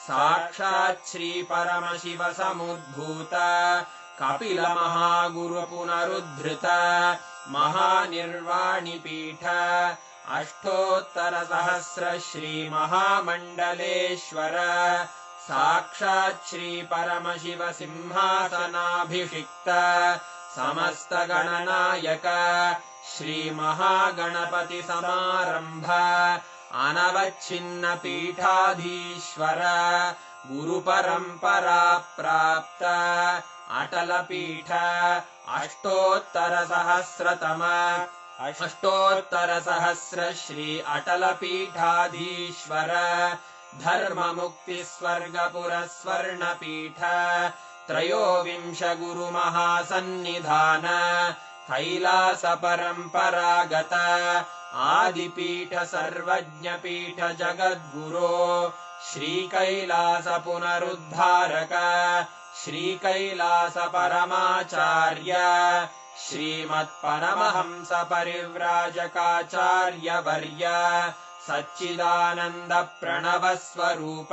साक्षात् श्रीपरमशिव समुद्भूत कपिलमहागुरुपुनरुद्धृत महानिर्वाणिपीठ अष्टोत्तरसहस्र श्रीमहामण्डलेश्वर साक्षात् श्रीपरमशिव सिंहासनाभिषिक्त समस्तगणनायक श्रीमहागणपतिसमारम्भ अनवच्छिन्नपीठाधीश्वर गुरुपरम्परा प्राप्त अटलपीठ अष्टोत्तरसहस्र श्री अटलपीठाधीश्वर धर्ममुक्तिस्वर्गपुरस्वर्णपीठ त्रयोविंश गुरुमहासन्निधान कैलासपरम्परागत आदिपीठ सर्वज्ञपीठ जगद्गुरो श्रीकैलासपुनरुद्धारक श्रीकैलासपरमाचार्य श्रीमत्परमहंसपरिव्राजकाचार्यवर्य सच्चिदानन्दप्रणवस्वरूप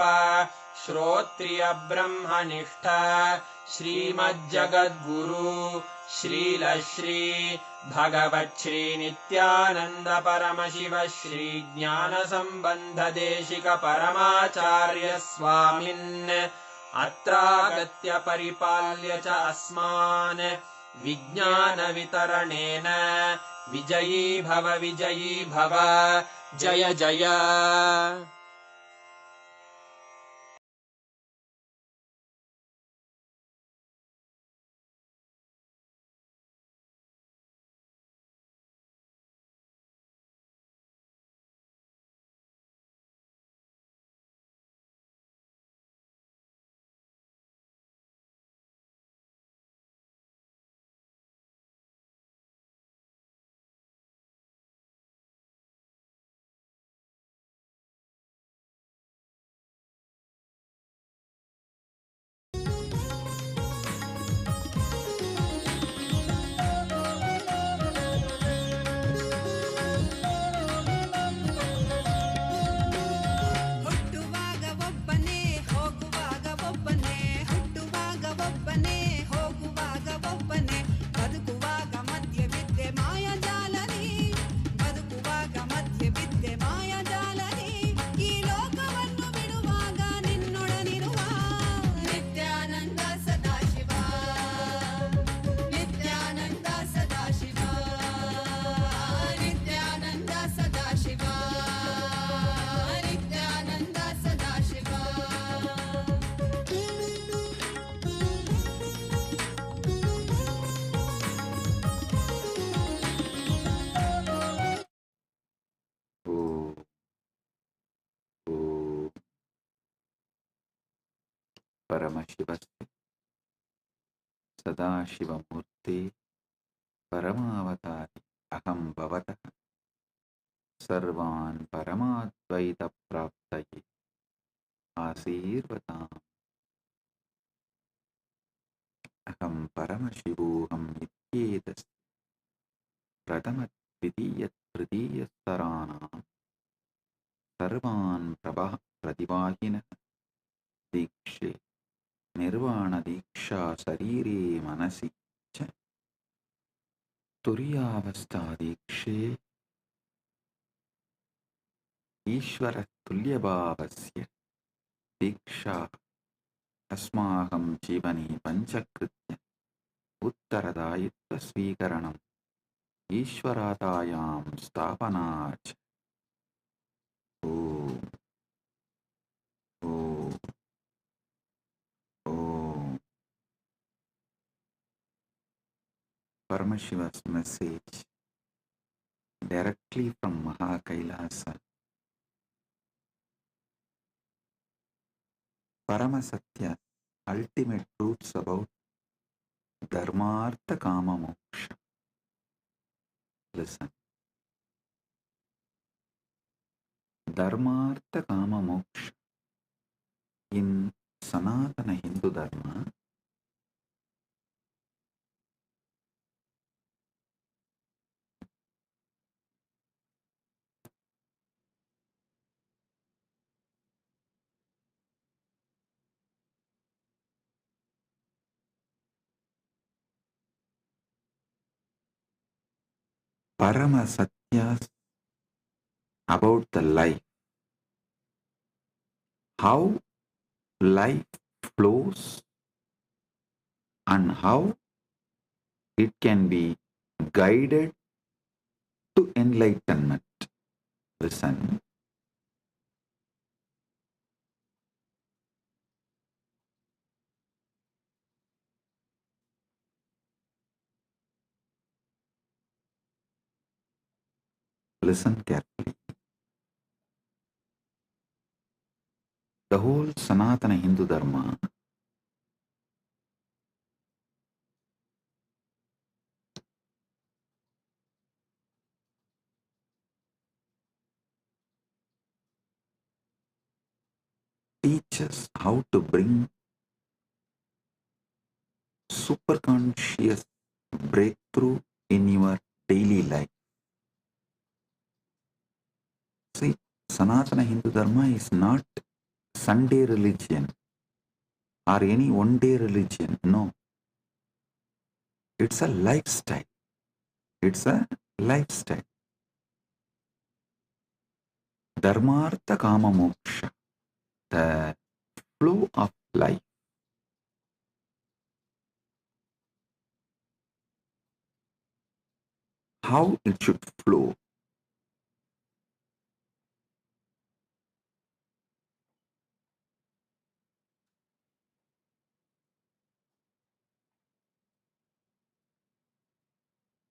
श्रोत्रियब्रह्मनिष्ठ श्रीमज्जगद्गुरु श्रीलश्री भगवच्छ्रीनित्यानन्द परमशिव श्रीज्ञानसम्बन्धदेशिक परमाचार्य स्वामिन् अत्रागत्य परिपाल्य च अस्मान् विज्ञानवितरणेन विजयी भव जय जय। परमशिवस्य सदाशिवमूर्ते परमावतारि अहं भवतः सर्वान् परमाद्वैतप्राप्तये आशीर्वदाम्। अहं परमशिवोऽहं नित्येतस्य प्रथमद्वितीयतृतीयस्तराणां सर्वान् प्रतिवाहिनः दीक्षे निर्वाणदीक्षा शरीरे मनसि च तुर्यावस्थादीक्षे ईश्वरतुल्यभावस्य दीक्षा अस्माकं जीवने पञ्चकृत्य उत्तरदायित्वस्वीकरणम् ईश्वरातायां स्थापना च। ॐ ॐ ॐ Paramashiva's message directly from Mahakailasa. Paramasatya, ultimate truths about Dharmartha Kama Moksha. Listen. Dharmartha Kama Moksha. In Sanatana Hindu Dharma, Paramasatyas about the life, how life flows and how it can be guided to enlightenment. Listen. Listen carefully. The whole Sanatana Hindu Dharma teaches how to bring superconscious breakthrough in your daily life. See, Sanatana Hindu Dharma is not Sunday religion or any one-day religion. No. It's a lifestyle. It's a lifestyle. Dharmartha Kama Moksha, the flow of life. How it should flow.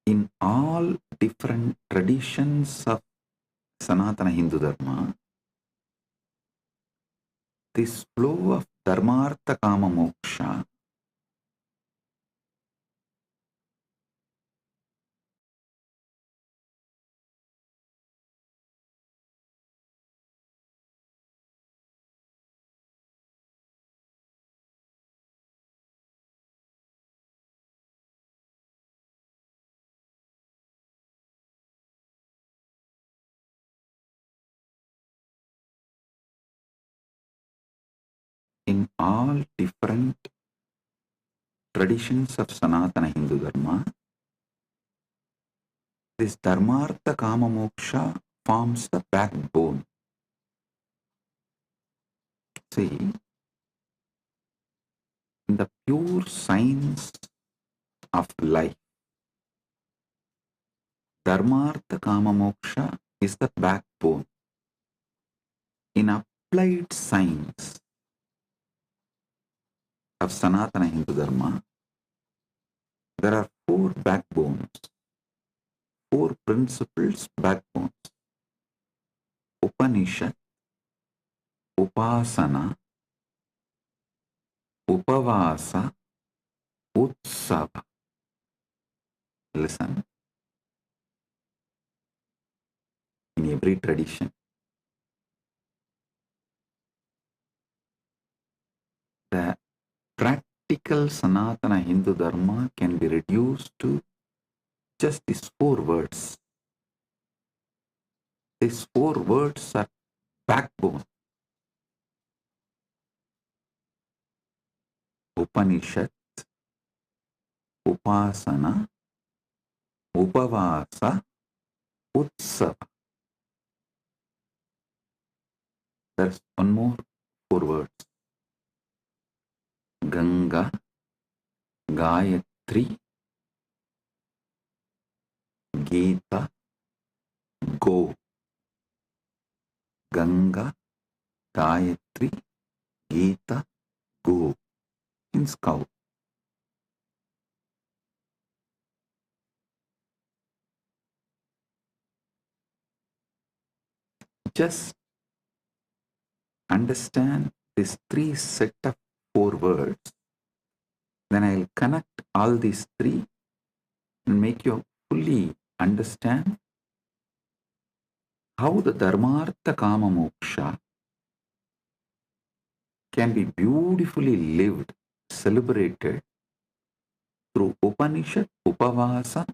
In all different traditions of Sanatana Hindu Dharma, this flow of Dharmartha Kama Moksha in all different traditions of Sanatana Hindu Dharma, this Dharmartha Kama Moksha forms the backbone. See, in the pure science of life, Dharmartha Kama Moksha is the backbone. In applied science of Sanatana Hindu Dharma, there are four backbones, four principles backbones. Upanishad, Upasana, Upavasa, Utsava. Listen. In every tradition, the practical Sanatana Hindu Dharma can be reduced to just these four words. These four words are backbone. Upanishad, Upasana, Upavasa, Utsava. There's one more four words. Ganga, Gayatri, Gita, Go. Ganga, Gayatri, Gita, Go. Means cow. Just understand this three set of four words, then I'll connect all these three and make you fully understand how the Dharmartha Kama Moksha can be beautifully lived, celebrated through Upanishad, Upavasa,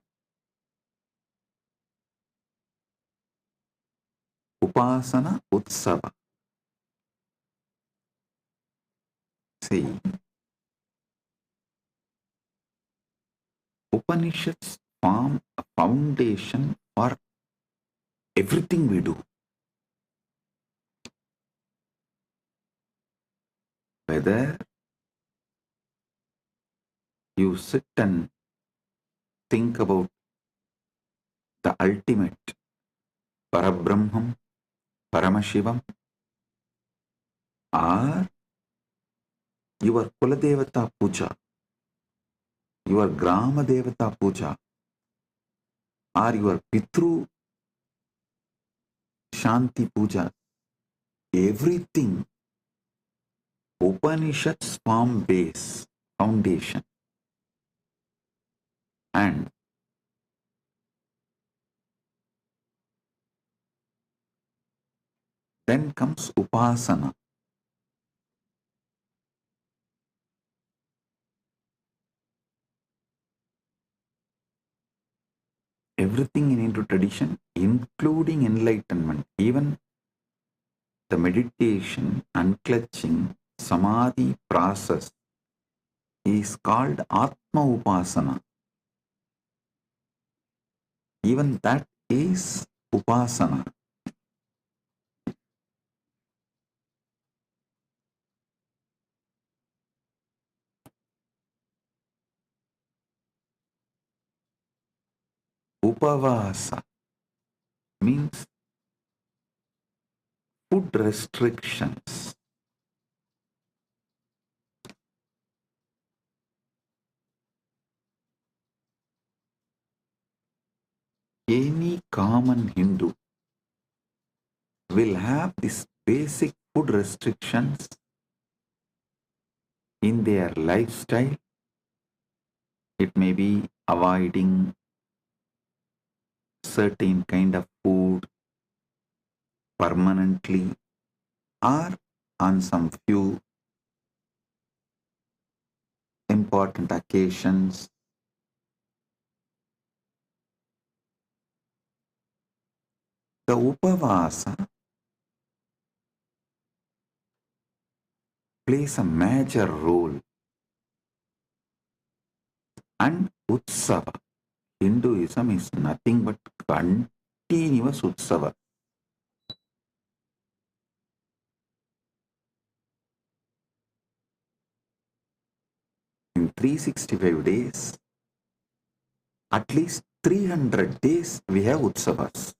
Upasana, Utsava. See, Upanishads form a foundation or everything we do. Whether you sit and think about the ultimate Parabrahmam, Paramashivam, or your Kuladevata Puja, your Grama Devata Puja, or your Pitru Shanti Puja, everything Upanishads form base, foundation. And then comes Upasana. Everything in Hindu tradition, including enlightenment, even the meditation, unclutching, samadhi process is called Atma Upasana. Even that is Upasana. Upavasa means food restrictions. Any common Hindu will have these basic food restrictions in their lifestyle. It may be avoiding certain kind of food permanently or on some few important occasions. The Upavasa plays a major role, and Utsava. Hinduism is nothing but continuous Utsava. In 365 days, at least 300 days we have Utsavas.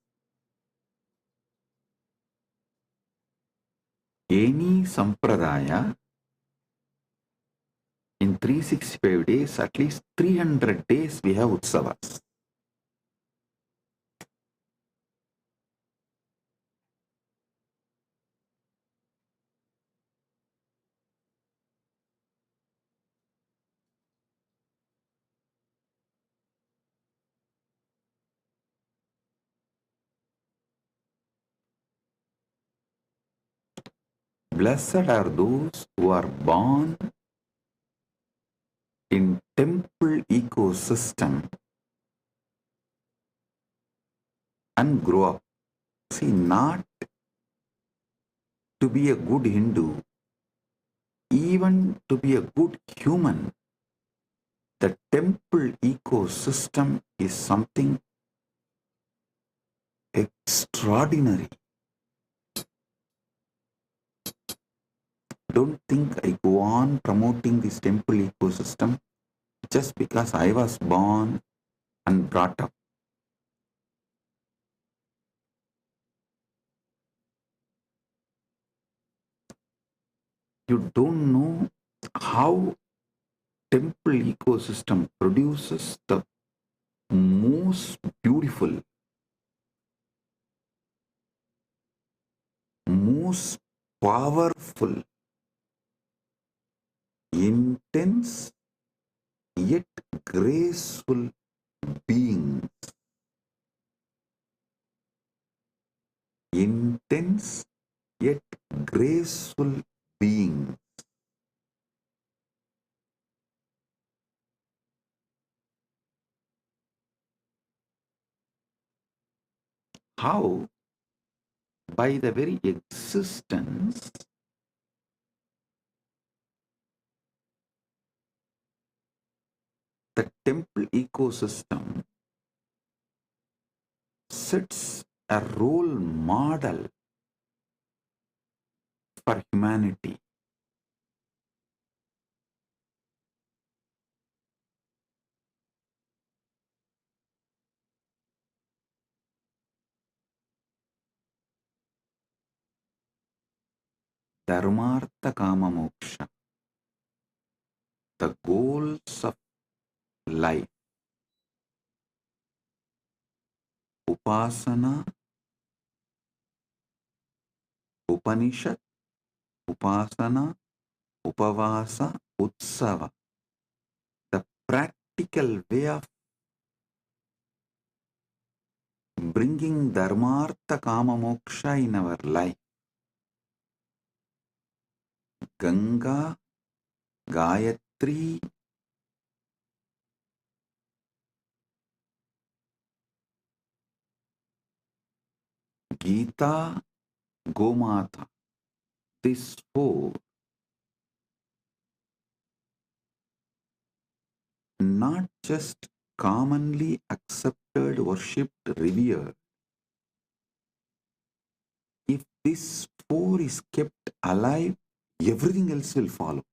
Any Sampradaya, in 365 days, at least 300 days we have Utsavas. Blessed are those who are born in temple ecosystem and grow up. See, not to be a good Hindu, even to be a good human, the temple ecosystem is something extraordinary. Don't think I go on promoting this temple ecosystem just because I was born and brought up. You don't know how temple ecosystem produces the most beautiful, most powerful, intense yet graceful beings. Intense yet graceful beings. How? By the very existence the temple ecosystem sets a role model for humanity. Dharmartha Kama Moksha, the goals of life. Upasana, Upanishad, Upasana, Upavasa, Utsava. The practical way of bringing Dharmartha Kama Moksha in our life. Ganga, Gayatri, Gita, Gomata. These four not just commonly accepted, worshipped, revered. If this four is kept alive, everything else will follow.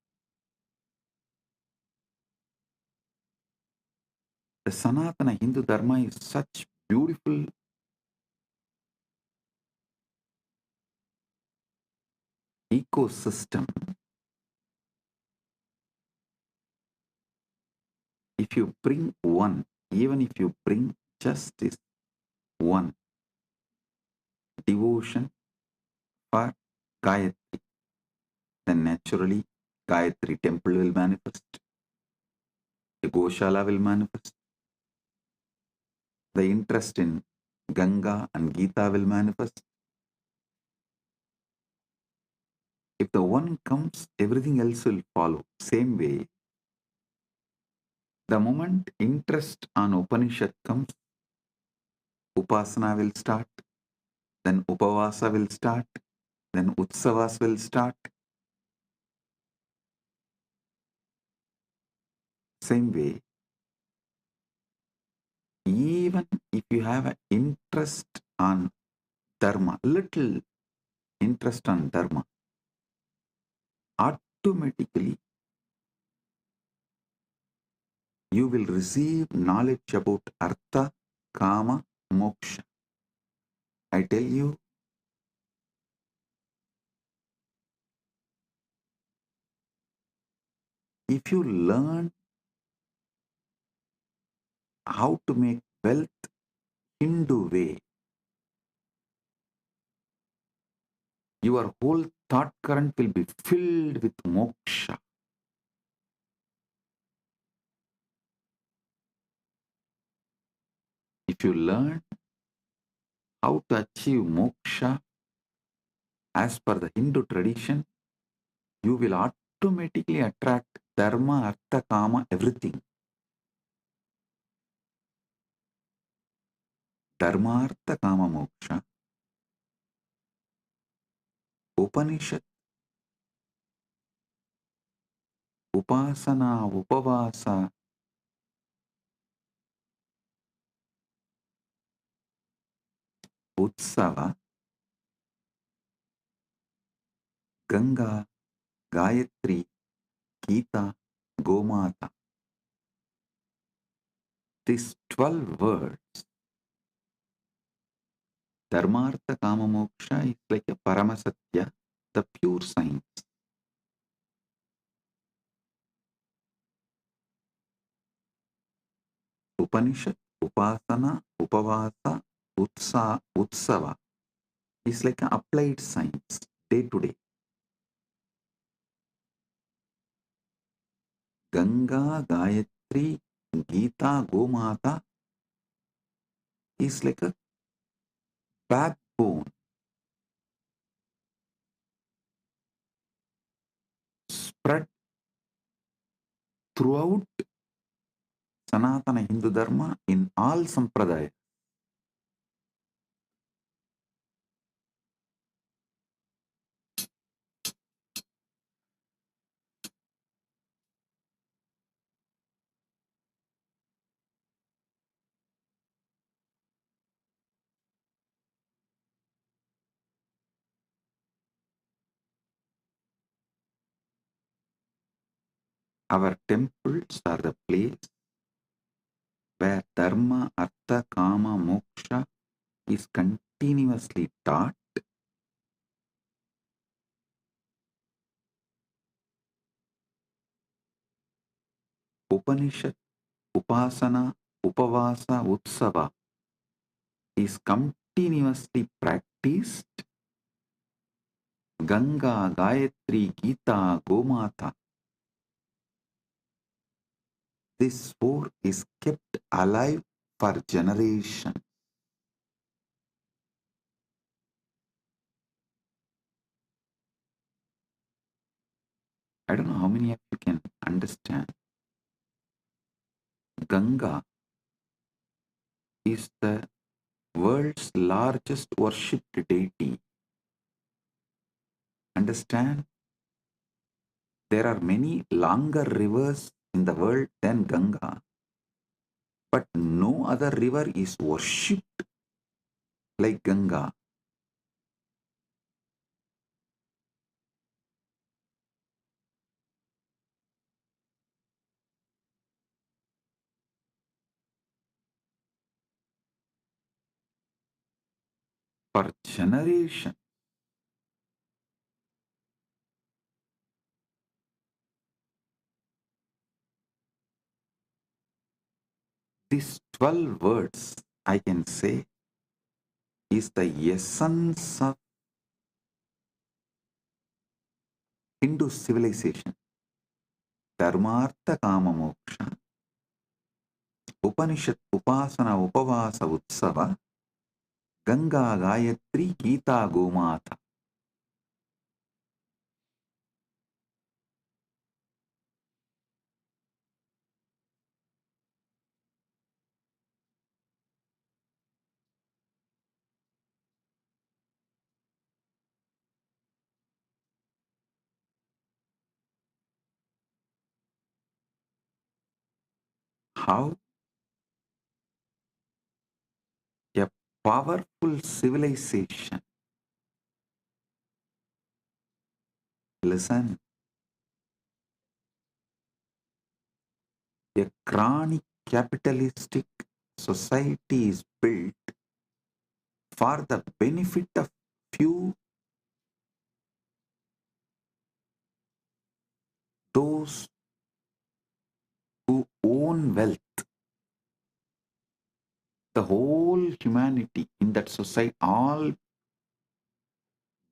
The Sanatana Hindu Dharma is such beautiful ecosystem. If you bring one, even if you bring just this one, devotion for Gayatri, then naturally Gayatri temple will manifest, the Goshala will manifest, the interest in Ganga and Gita will manifest. If the one comes, everything else will follow. Same way, the moment interest on Upanishad comes, Upasana will start, then Upavasa will start, then Utsavas will start. Same way, even if you have an interest on Dharma, little interest on Dharma, automatically you will receive knowledge about Artha, Kama, Moksha. I tell you, if you learn how to make wealth Hindu way, your whole thought current will be filled with moksha. If you learn how to achieve moksha as per the Hindu tradition, you will automatically attract dharma, artha, kama, everything. Dharma, artha, kama, moksha. Upanishad, upasana, upavasa, utsava, Ganga, Gayatri, Gita, Gomata. These 12 words, Dharmartha Kama Moksha, is like a Paramasatya, the pure science. Upanishad, Upasana, Upavasa, Utsava is like an applied science, day to day. Ganga, Gayatri, Gita, Gomata is like a backbone, spread throughout Sanatana Hindu Dharma in all sampradayas. Our temples are the place where dharma, artha, kama, moksha is continuously taught. Upanishad, upasana, upavasa, utsava is continuously practiced. Ganga, Gayatri, Gita, Gomata. This four is kept alive for generations. I don't know how many of you can understand. Ganga is the world's largest worshipped deity. Understand? There are many longer rivers in the world than Ganga, but no other river is worshipped like Ganga. For generations, these 12 words, I can say, is the essence of Hindu civilization. Dharmartha Kama Moksha, Upanishad, Upasana, Upavasa, Utsava, Ganga, Gayatri, Gita, Gomata. How a powerful civilization, listen, a chronic capitalistic society is built for the benefit of few, those who own wealth. The whole humanity in that society, all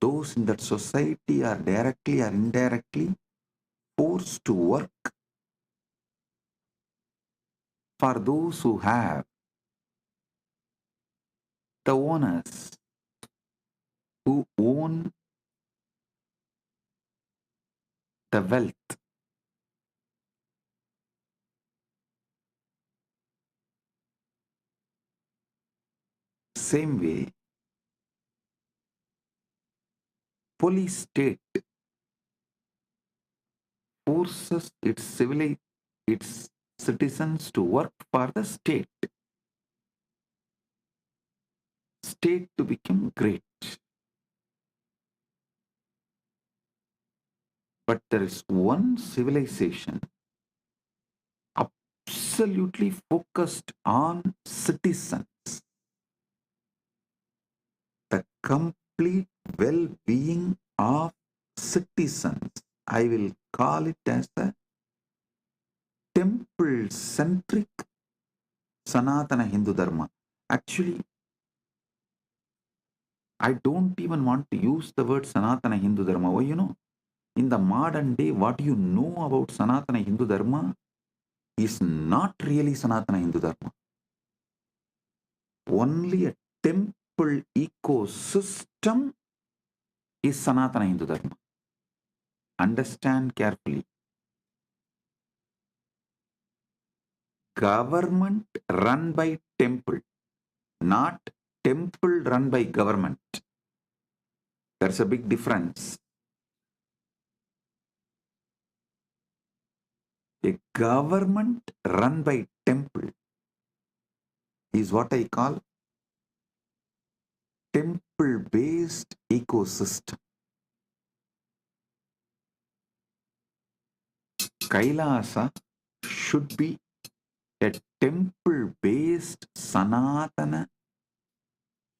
those in that society are directly or indirectly forced to work for those who have, the owners who own the wealth. Same way, police state forces its citizens to work for the state to become great. But there is one civilization absolutely focused on citizens, the complete well-being of citizens. I will call it as the temple-centric Sanatana Hindu Dharma. Actually, I don't even want to use the word Sanatana Hindu Dharma. Why, in the modern day, what you know about Sanatana Hindu Dharma is not really Sanatana Hindu Dharma. Only a temple ecosystem is Sanatana Hindu Dharma. Understand carefully. Government run by temple, not temple run by government. There's a big difference. A government run by temple is what I call temple-based ecosystem. Kailasa should be a temple-based Sanatana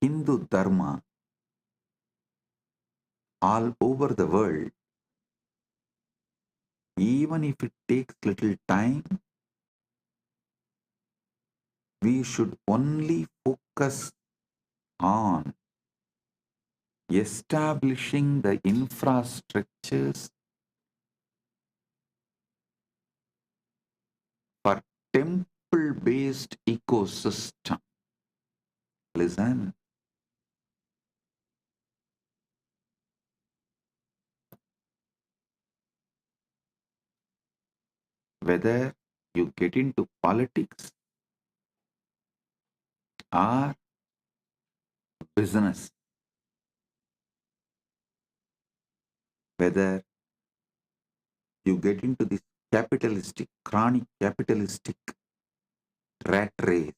Hindu Dharma all over the world. Even if it takes little time, we should only focus on establishing the infrastructures for temple-based ecosystem. Listen. Whether you get into politics or business, whether you get into this capitalistic, chronic capitalistic rat race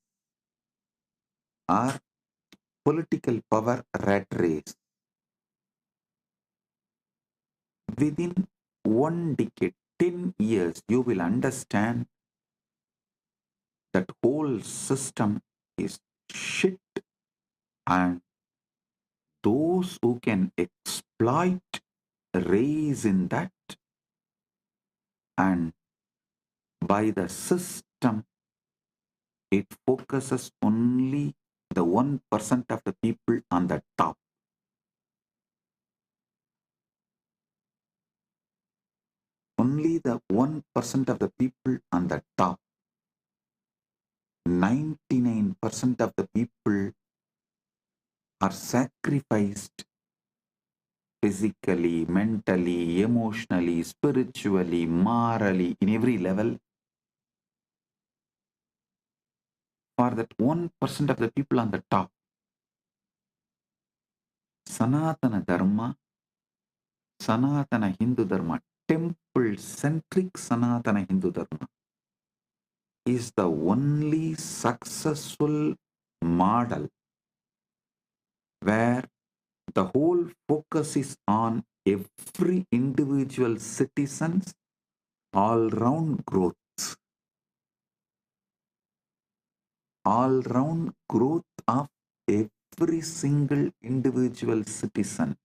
or political power rat race, within 1 decade, 10 years, you will understand that whole system is shit, and those who can exploit race in that, and by the system, it focuses only the 1% of the people on the top. Only the 1% of the people on the top. 99% of the people are sacrificed physically, mentally, emotionally, spiritually, morally, in every level for that 1% of the people on the top. Sanatana Dharma, Sanatana Hindu Dharma, temple-centric Sanatana Hindu Dharma is the only successful model where the whole focus is on every individual citizen's all-round growth. All-round growth of every single individual citizen.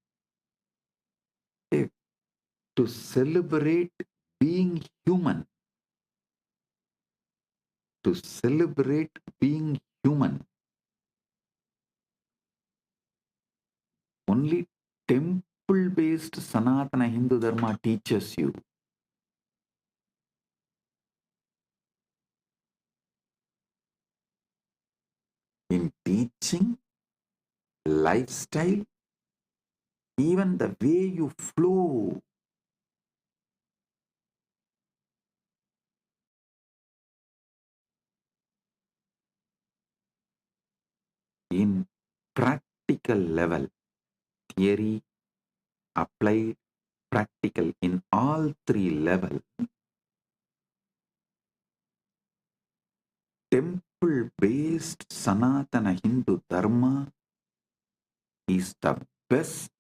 To celebrate being human. To celebrate being human. Only temple-based Sanatana Hindu Dharma teaches you. In teaching, lifestyle, even the way you flow. In practical level, theory, applied, practical, in all three levels, temple-based Sanatana Hindu Dharma is the best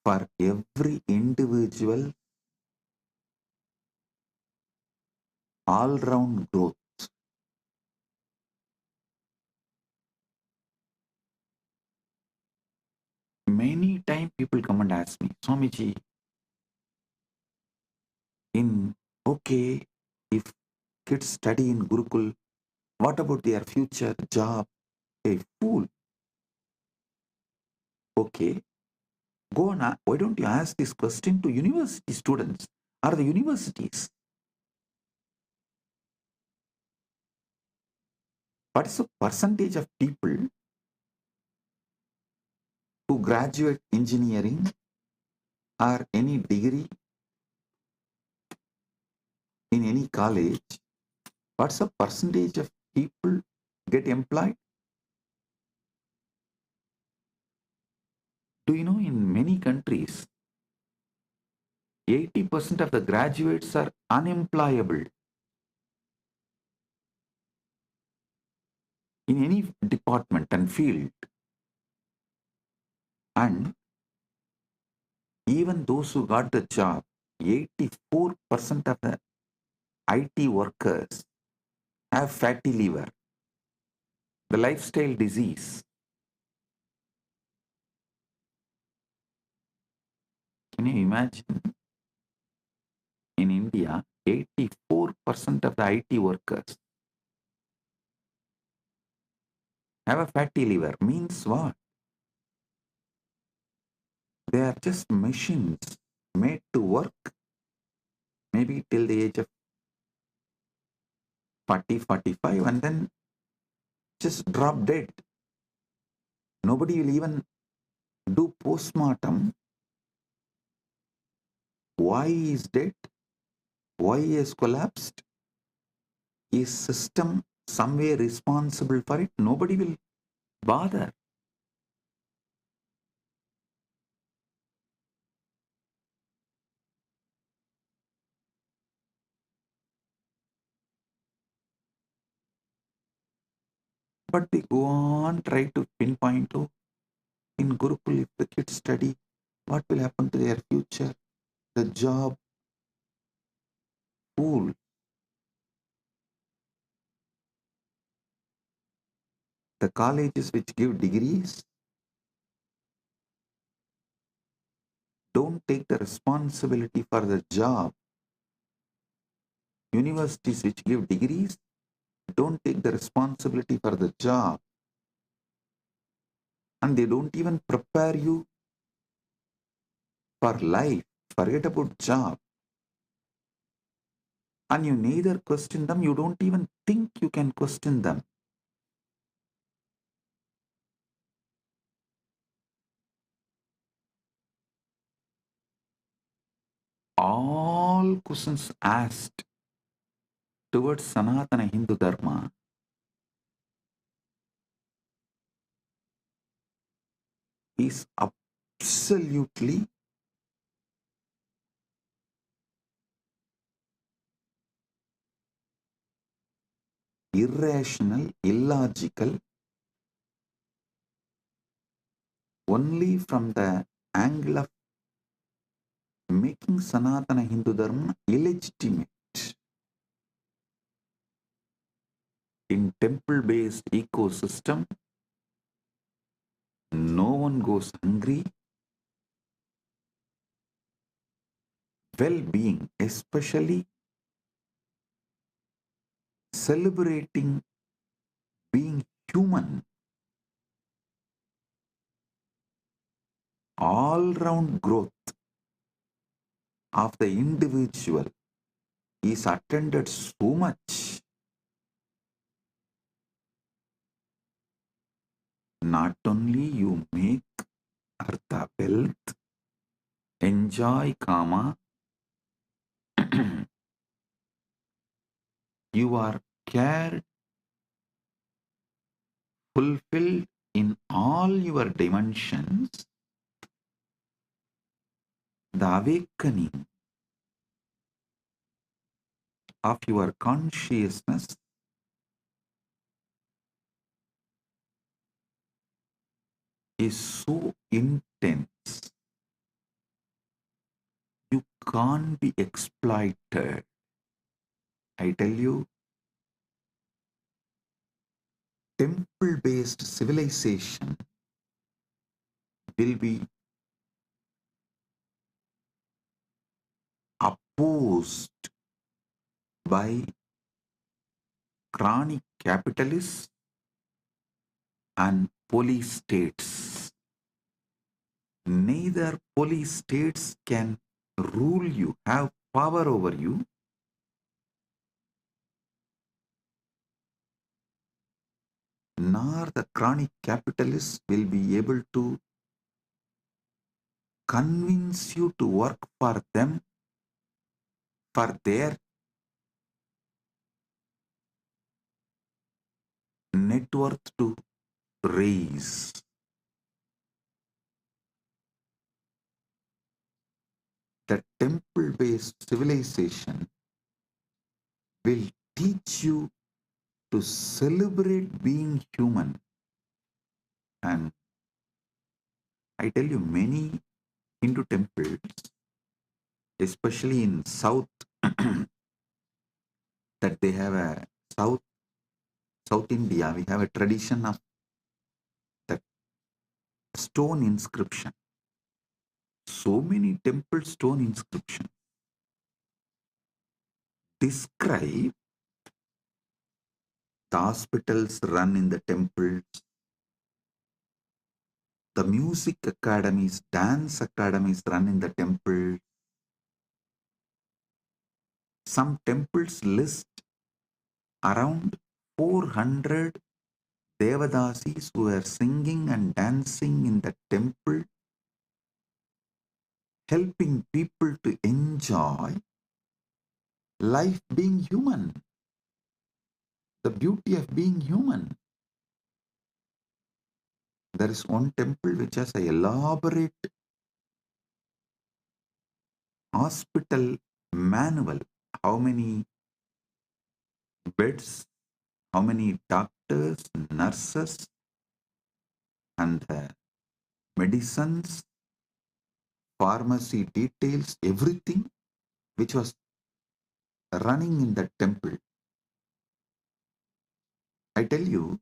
for every individual all-round growth. Many times people come and ask me, Swamiji, if kids study in Gurukul, what about their future job? Hey, fool. Okay, go on. Why don't you ask this question to university students or the universities? What is the percentage of people who graduate engineering or any degree in any college? What's the percentage of people get employed? Do you know in many countries, 80% of the graduates are unemployable. in any department and field. And even those who got the job, 84% of the IT workers have fatty liver, the lifestyle disease. Can you imagine? In India, 84% of the IT workers have a fatty liver. Means what? They are just machines made to work maybe till the age of 40, 45 and then just drop dead. Nobody will even do post-mortem. Why he is dead? Why he has collapsed? Is system somewhere responsible for it? Nobody will bother. But they go on, try to pinpoint, oh, in Gurukul, if the kids study, what will happen to their future? The job, fool. The colleges which give degrees don't take the responsibility for the job. Universities which give degrees don't take the responsibility for the job. And they don't even prepare you for life. Forget about job. And you neither question them, you don't even think you can question them. All questions asked towards Sanatana Hindu Dharma is absolutely irrational, illogical, only from the angle of making Sanatana Hindu Dharma illegitimate. In temple-based ecosystem, no one goes hungry. Well-being, especially celebrating being human, all-round growth of the individual is attended so much. Not only you make artha, wealth, enjoy kama, you are cared, fulfilled in all your dimensions. The awakening of your consciousness is so intense, you can't be exploited. I tell you, temple-based civilization will be opposed by chronic capitalists and police states. Neither police states can rule you, have power over you, nor the chronic capitalists will be able to convince you to work for them, for their net worth to raise. The temple-based civilization will teach you to celebrate being human. And I tell you, many Hindu temples, especially in South, that they have a South India, we have a tradition of that stone inscription. So many temple stone inscriptions describe the hospitals run in the temples, the music academies, dance academies run in the temple. Some temples list around 400 Devadasis who are singing and dancing in the temple, helping people to enjoy life being human, the beauty of being human. There is one temple which has an elaborate hospital manual. How many beds, how many doctors, nurses, and medicines, pharmacy details, everything which was running in the temple. I tell you,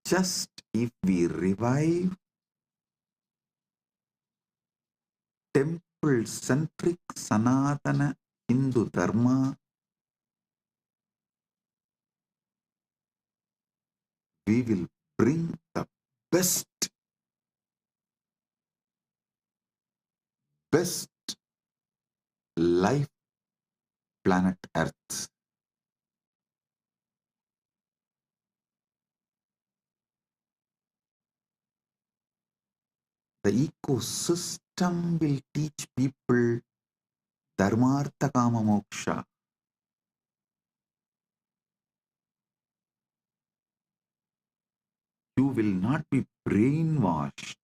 just if we revive temple-centric Sanatana Hindu Dharma, we will bring the best life planet Earth. The ecosystem will teach people Dharmartha Kama Moksha. You will not be brainwashed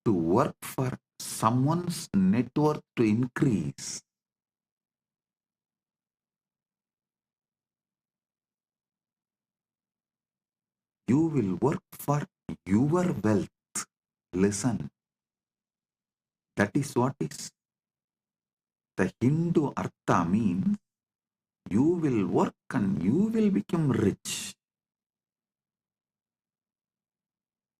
to work for someone's net worth to increase. You will work for your wealth. Listen, that is what is the Hindu Artha means. You will work and you will become rich.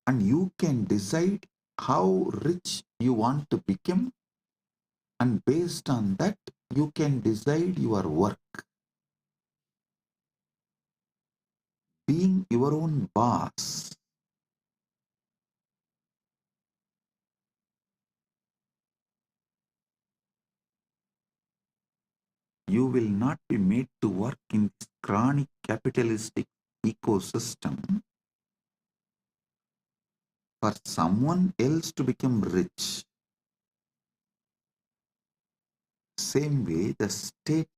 And you can decide how rich you want to become, and based on that, you can decide your work. Being your own boss. You will not be made to work in this chronic capitalistic ecosystem for someone else to become rich. Same way, the state,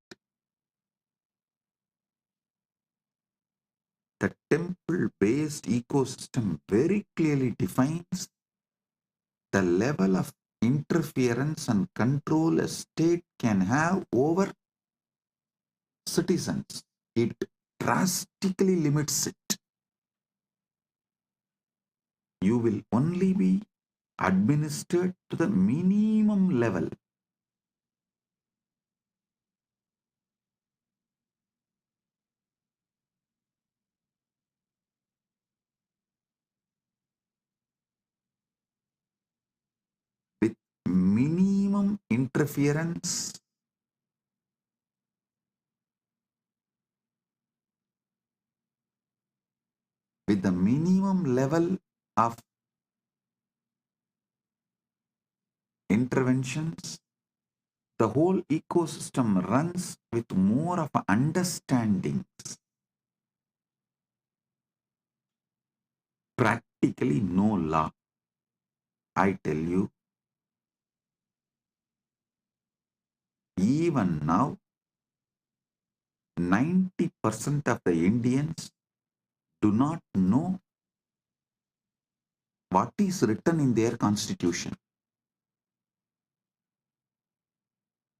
the temple-based ecosystem very clearly defines the level of interference and control a state can have over citizens. It drastically limits it. You will only be administered to the minimum level. With minimum interference, with the minimum level of interventions, the whole ecosystem runs with more of understandings. Practically no law. I tell you, even now, 90% of the Indians do not know what is written in their constitution.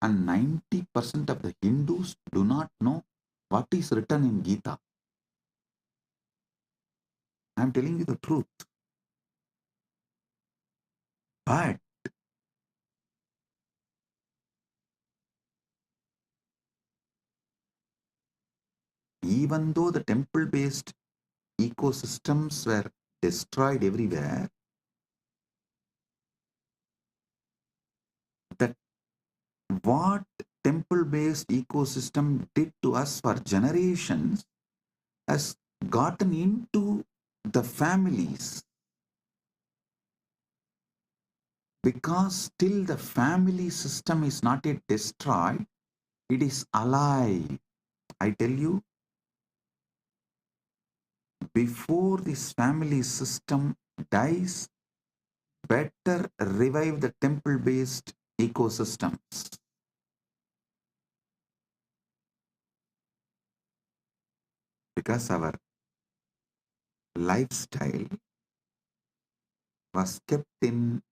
And 90% of the Hindus do not know what is written in Gita. I am telling you the truth. But even though the temple-based ecosystems were destroyed everywhere, that what temple-based ecosystem did to us for generations has gotten into the families, because still the family system is not yet destroyed, it is alive. I tell you, before this family system dies, better revive the temple-based ecosystems. Because our lifestyle was kept in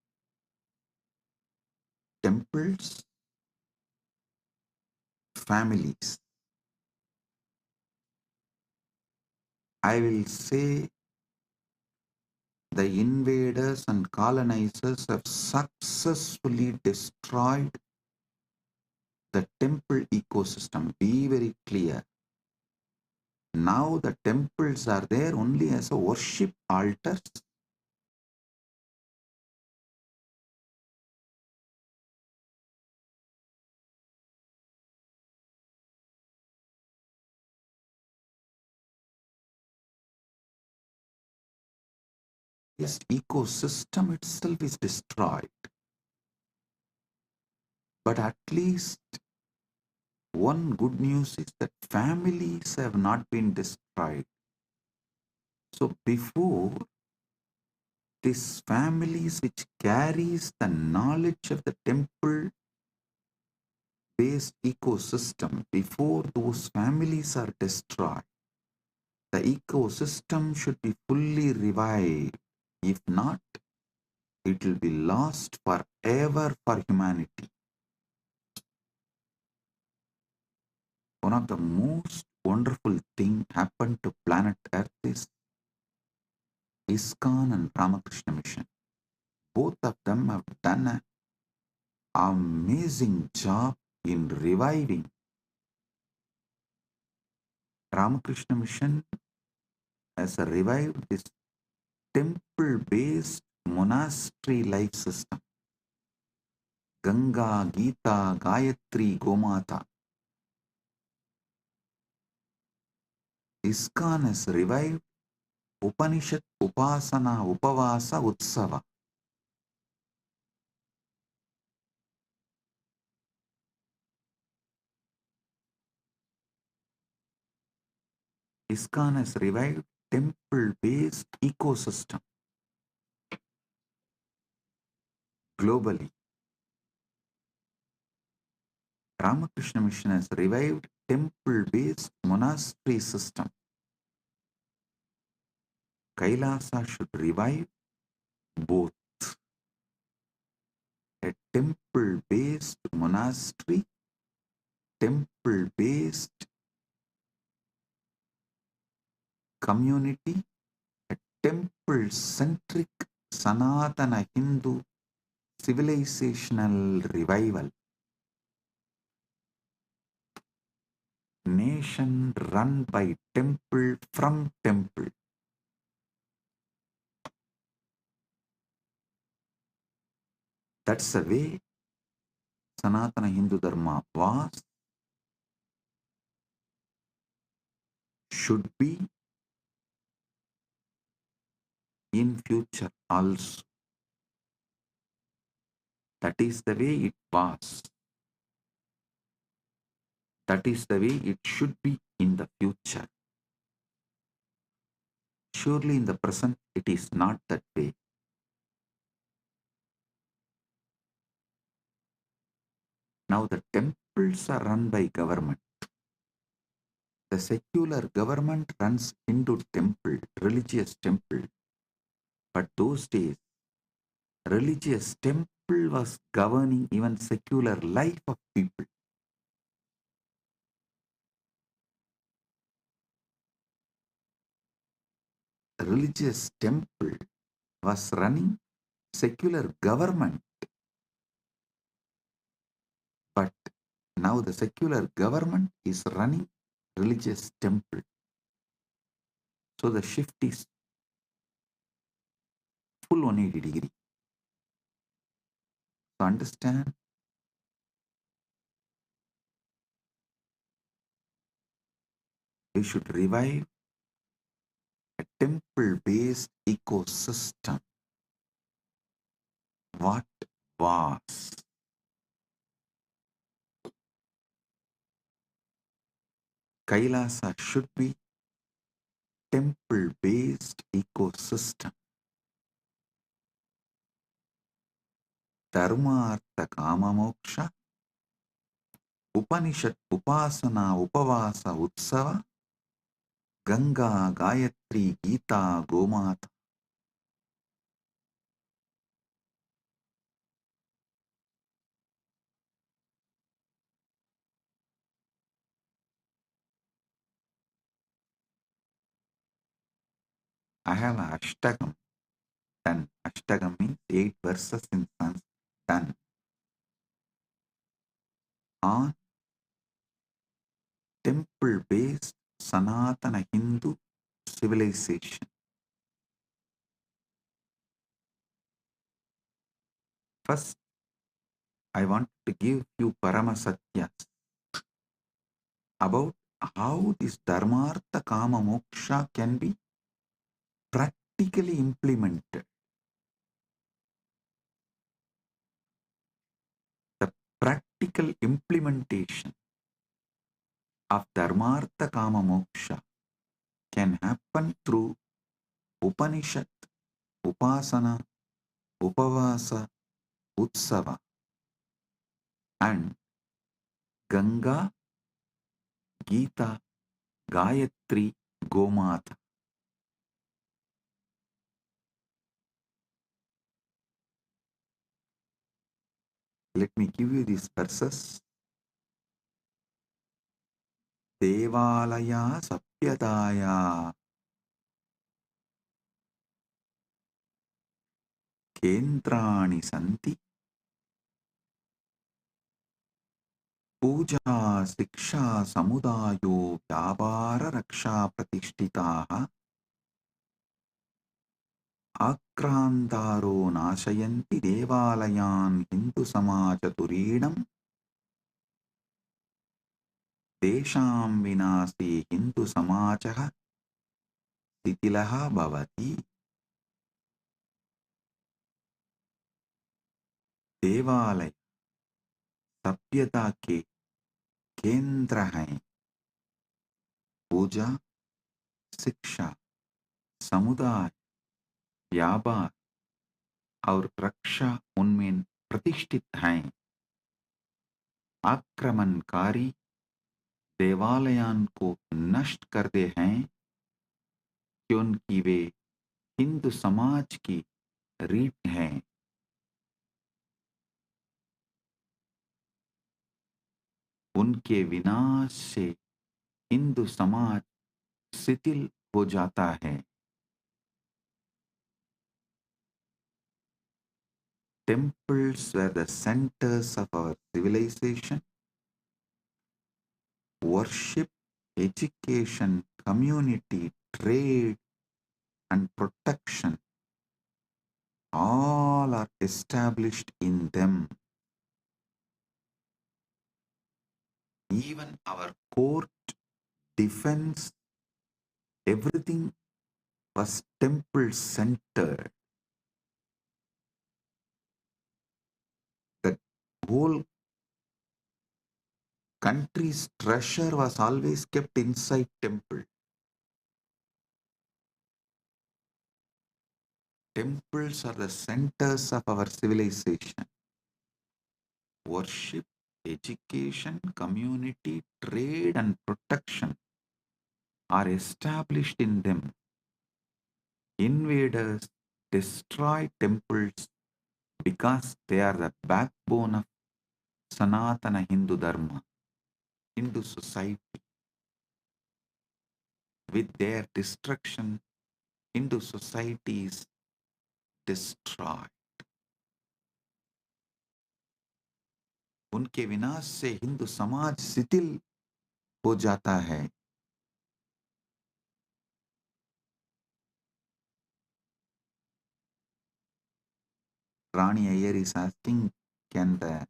temples, families. I will say the invaders and colonizers have successfully destroyed the temple ecosystem. Be very clear. Now the temples are there only as a worship altars. This ecosystem itself is destroyed. But at least one good news is that families have not been destroyed. So before, these families which carries the knowledge of the temple-based ecosystem, before those families are destroyed, the ecosystem should be fully revived. If not, it will be lost forever for humanity. One of the most wonderful things happened to planet Earth is ISKCON and Ramakrishna Mission. Both of them have done an amazing job in reviving. Ramakrishna Mission has revived this temple-based monastery life system. Ganga, Gita, Gayatri, Gomata. ISKCON has revived Upanishad, Upasana, Upavasa, Utsava. ISKCON has revived temple-based ecosystem globally. Ramakrishna Mission has revived temple-based monastery system. Kailasa should revive both. A temple-based monastery, temple-based community, a temple-centric Sanatana Hindu civilizational revival. Nation run by temple from temple. That's the way Sanatana Hindu Dharma was, should be in future also. That is the way it was. That is the way it should be in the future. Surely in the present it is not that way. Now the temples are run by government. The secular government runs Hindu temple, religious temple. But those days, religious temple was governing even secular life of people. Religious temple was running secular government. But now the secular government is running religious temple. So the shift is full 180 degree. So understand, we should revive a temple-based ecosystem. What was? Kailasa should be temple-based ecosystem. Dharma, Artha, Kama, Moksha, Upanishad, Upasana, Upavasa, Utsava, Ganga, Gayatri, Gita, Gomata. I have an Ashtagam done. Ashtagam means 8 verses in Sanskrit done on temple-based Sanatana Hindu civilization. First, I want to give you Paramasatyas about how this Dharmartha Kama Moksha can be practically implemented. The practical implementation of Dharmartha Kama Moksha can happen through Upanishad, Upasana, Upavasa, Utsava, and Ganga, Gita, Gayatri, Gomata. Let me give you these verses. Devalaya Sapyadaya Kendrani Santi Puja Siksha Samudayo Vyabara Raksha Pratishtitaha Akrantaro Nashayanti Devalayan Hindu Samaja Turinam Desham Vinasi Hindu Samajaha Sitilaha Bhavati. देवालय सभ्यता के केंद्र हैं. पूजा, शिक्षा, समुदाय, व्यापार और रक्षा उनमें प्रतिष्ठित हैं. आक्रमणकारी देवालयों को नष्ट करते हैं क्योंकि वे हिंदू समाज की रीढ़ हैं. उनके विनाश से हिंदू समाज शिथिल हो जाता है. Temples were the centers of our civilization. Worship, education, community, trade, and protection all are established in them. Even our court, defense, everything was temple centered. The whole country's treasure was always kept inside temple. Temples are the centers of our civilization. Worship, education, community, trade, and protection are established in them. Invaders destroy temples because they are the backbone of Sanatana Hindu Dharma, Hindu society. With their destruction, Hindu society is destroyed. उनके विनाश से हिंदू समाज शिथिल हो जाता है. Rani Iyer is asking, can the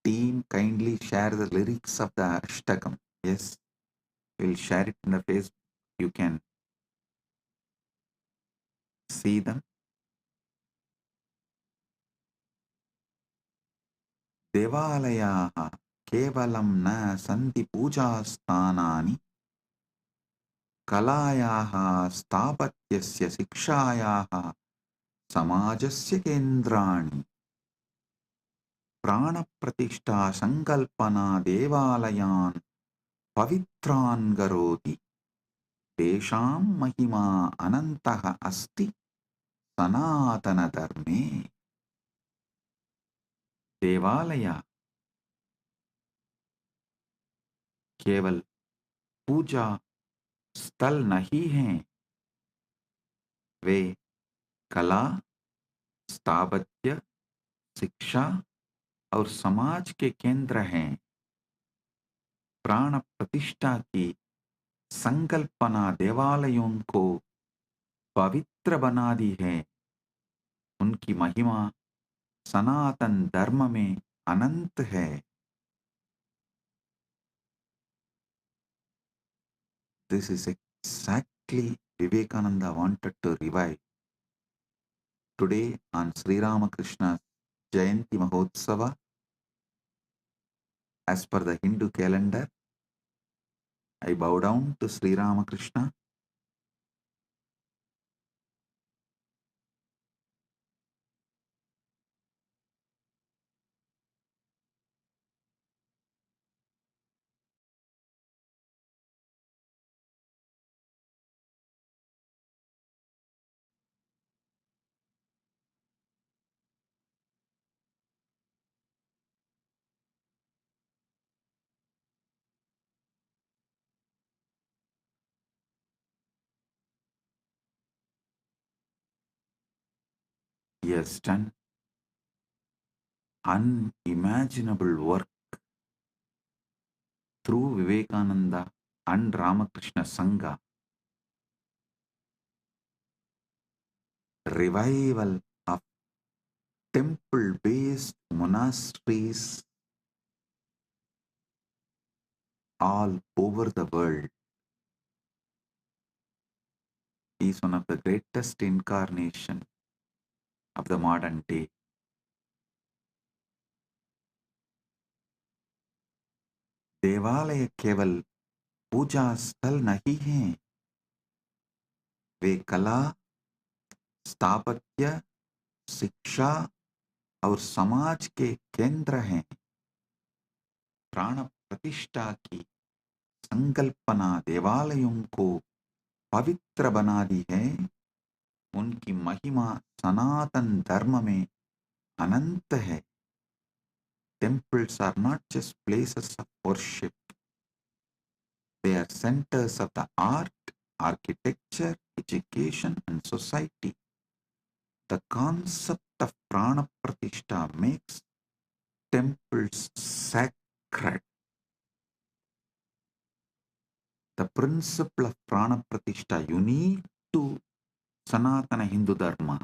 team kindly share the lyrics of the Ashtakam? Yes, we'll share it in the Facebook. You can see them. Devalayaha kevalam na santi puja sthanani kalayaha sthapatyasya shikshayaha samajasya kendrani prana pratishtha sankalpana devalayan pavitran garoti tesham mahima anantah asti sanatana dharme. देवालय केवल पूजा स्थल नहीं हैं, वे कला, स्थापत्य, शिक्षा और समाज के केंद्र हैं. प्राण प्रतिष्ठा की संकल्पना देवालयों को पवित्र बना दी है. उनकी महिमा सनातन धर्म में अनंत है. This is exactly Vivekananda wanted to revive. Today on Sri Ramakrishna's Jayanti Mahotsava, as per the Hindu calendar, I bow down to Sri Ramakrishna. He has done unimaginable work through Vivekananda and Ramakrishna Sangha. Revival of temple-based monasteries all over the world. He is one of the greatest incarnation of the modern day. देवालय केवल पूजा स्थल नहीं हैं, वे कला, स्थापत्य, शिक्षा और समाज के केंद्र हैं. प्राण प्रतिष्ठा की संकल्पना देवालयों को पवित्र बना दी है. उनकी महिमा सनातन धर्म में अनंत है. Temples are not just places of worship. They are centers of the art, architecture, education, and society. The concept of prana pratishtha makes temples sacred. The principle of prana pratishtha unique to Sanatana Hindu Dharma.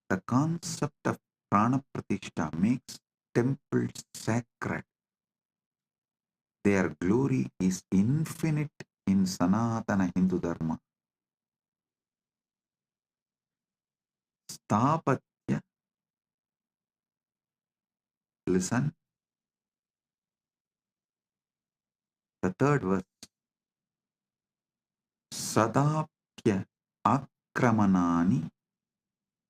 The concept of prana pratishtha makes temples sacred. Their glory is infinite in Sanatana Hindu Dharma. Sthapatya, listen, the third verse. Sadapya akramanani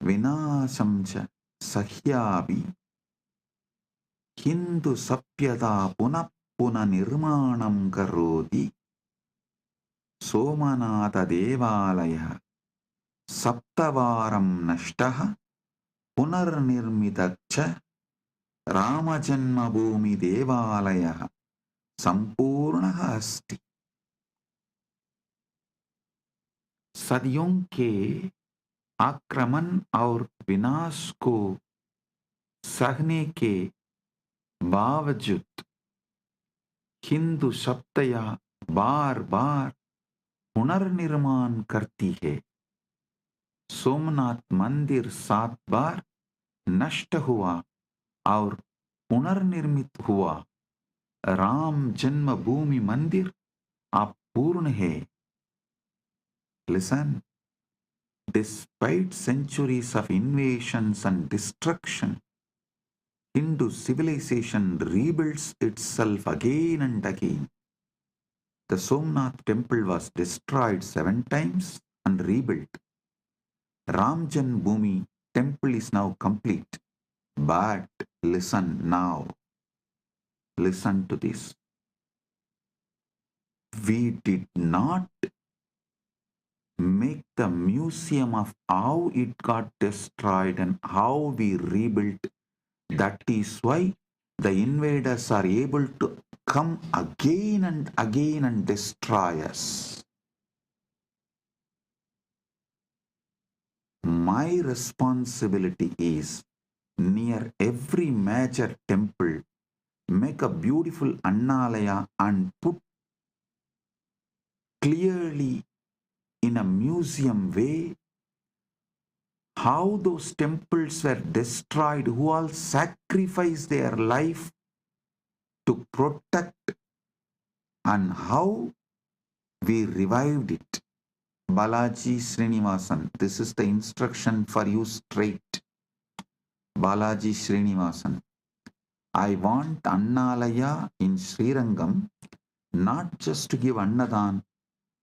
vinasam cha sahyavi Hindu sapyata punah punah nirmanam karoti Somanatha devalaya Saptavaram nashtaha Punarnirmitacha Ramajanma bhumi devalaya Sampurnaha asti. सदियों के आक्रमण और विनाश को सहने के बावजूद हिंदू सत्ता बार बार पुनर्निर्माण करती है। सोमनाथ मंदिर 7 बार नष्ट हुआ और पुनर्निर्मित हुआ। राम जन्मभूमि मंदिर अब पूर्ण है। Listen, despite centuries of invasions and destruction, Hindu civilization rebuilds itself again and again. The Somnath temple was destroyed 7 times and rebuilt. Ram Janmabhoomi temple is now complete. But listen now. Listen to this. We did not make the museum of how it got destroyed and how we rebuilt. That is why the invaders are able to come again and destroy us. My responsibility is near every major temple, make a beautiful annalaya and put clearly in a museum way how those temples were destroyed, who all sacrificed their life to protect, and how we revived it. Balaji Srinivasan, this is the instruction for you straight. Balaji Srinivasan, I want Annalaya in Srirangam, not just to give Annadan.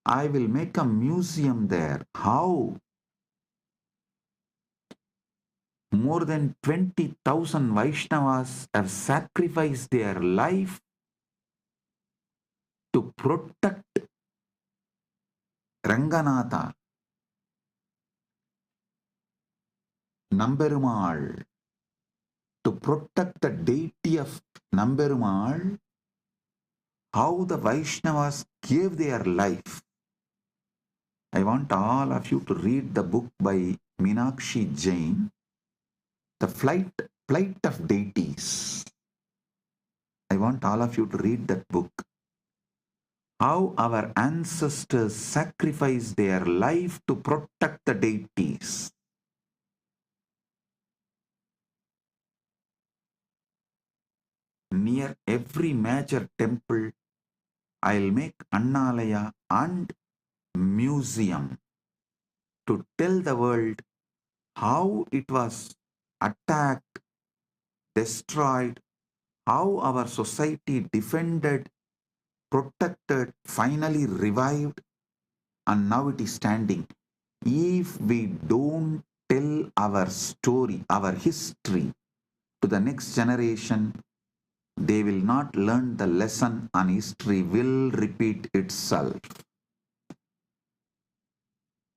I will make a museum there. How? More than 20,000 Vaishnavas have sacrificed their life to protect Ranganatha, Namberumal, to protect the deity of Namberumal, how the Vaishnavas gave their life. I want all of you to read the book by Meenakshi Jain, The Flight of Deities. I want all of you to read that book. How our ancestors sacrificed their life to protect the deities. Near every major temple, I'll make Annalaya and museum to tell the world how it was attacked, destroyed, how our society defended, protected, finally revived, and now it is standing. If we don't tell our story, our history to the next generation, they will not learn the lesson and history will repeat itself.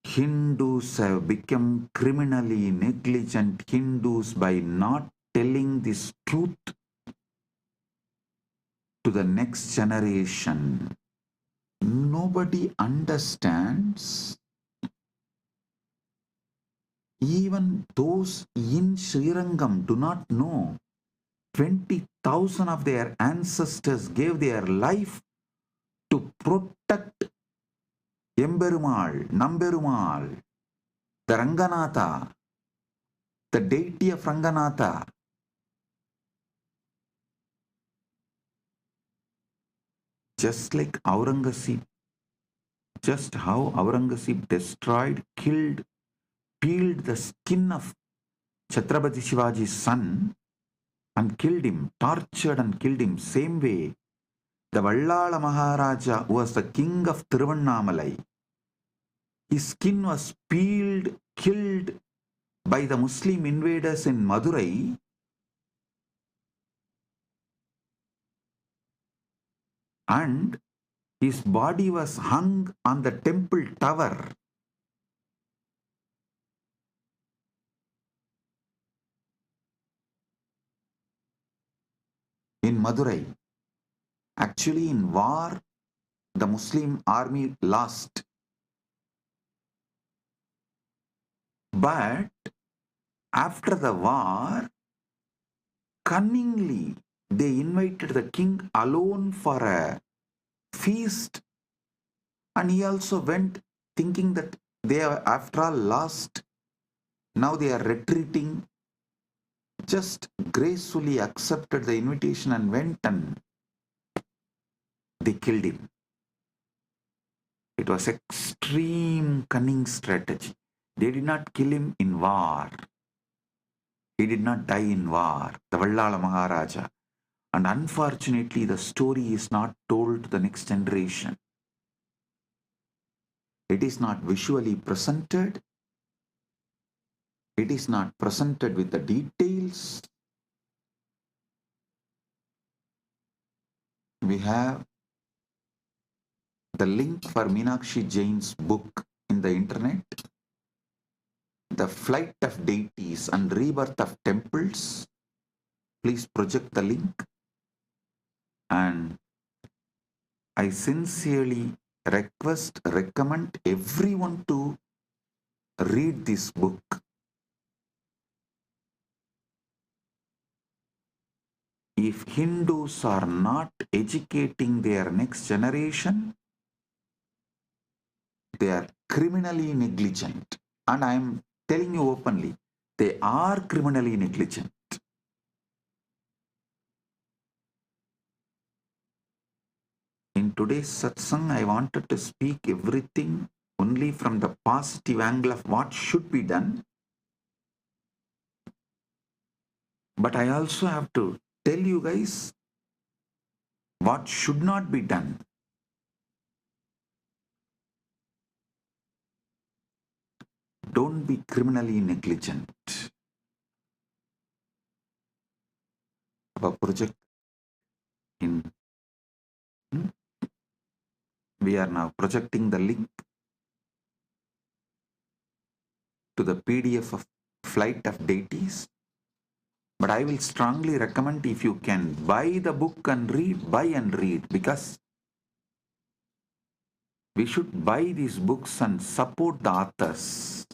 Hindus have become criminally negligent Hindus by not telling this truth to the next generation. Nobody understands. Even those in Srirangam do not know. 20,000 of their ancestors gave their life to protect Emberumal, Namberumal, the Ranganatha, the deity of Ranganatha. Just like Aurangzeb, just how Aurangzeb destroyed, killed, peeled the skin of Chhatrapati Shivaji's son and killed him, tortured and killed him. Same way, the Vallala Maharaja who was the king of Tiruvannamalai. His skin was peeled, killed by the Muslim invaders in Madurai. and his body was hung on the temple tower. In Madurai. Actually, in war, the Muslim army lost. But after the war, cunningly, they invited the king alone for a feast, and he also went thinking that they are after all lost. Now they are retreating, just gracefully accepted the invitation and went, and they killed him. It was extreme cunning strategy. They did not kill him in war. He did not die in war, the Vallala Maharaja. And unfortunately, the story is not told to the next generation. It is not visually presented. It is not presented with the details. We have the link for Meenakshi Jain's book in the internet, The Flight of Deities and Rebirth of Temples. Please project the link. And I sincerely recommend everyone to read this book. If Hindus are not educating their next generation, they are criminally negligent. And I am telling you openly, they are criminally negligent. In today's satsang, I wanted to speak everything only from the positive angle of what should be done. But I also have to tell you guys what should not be done. Don't be criminally negligent. Our project we are now projecting the link to the PDF of Flight of Deities. But I will strongly recommend, if you can buy the book and read, buy and read, because we should buy these books and support the authors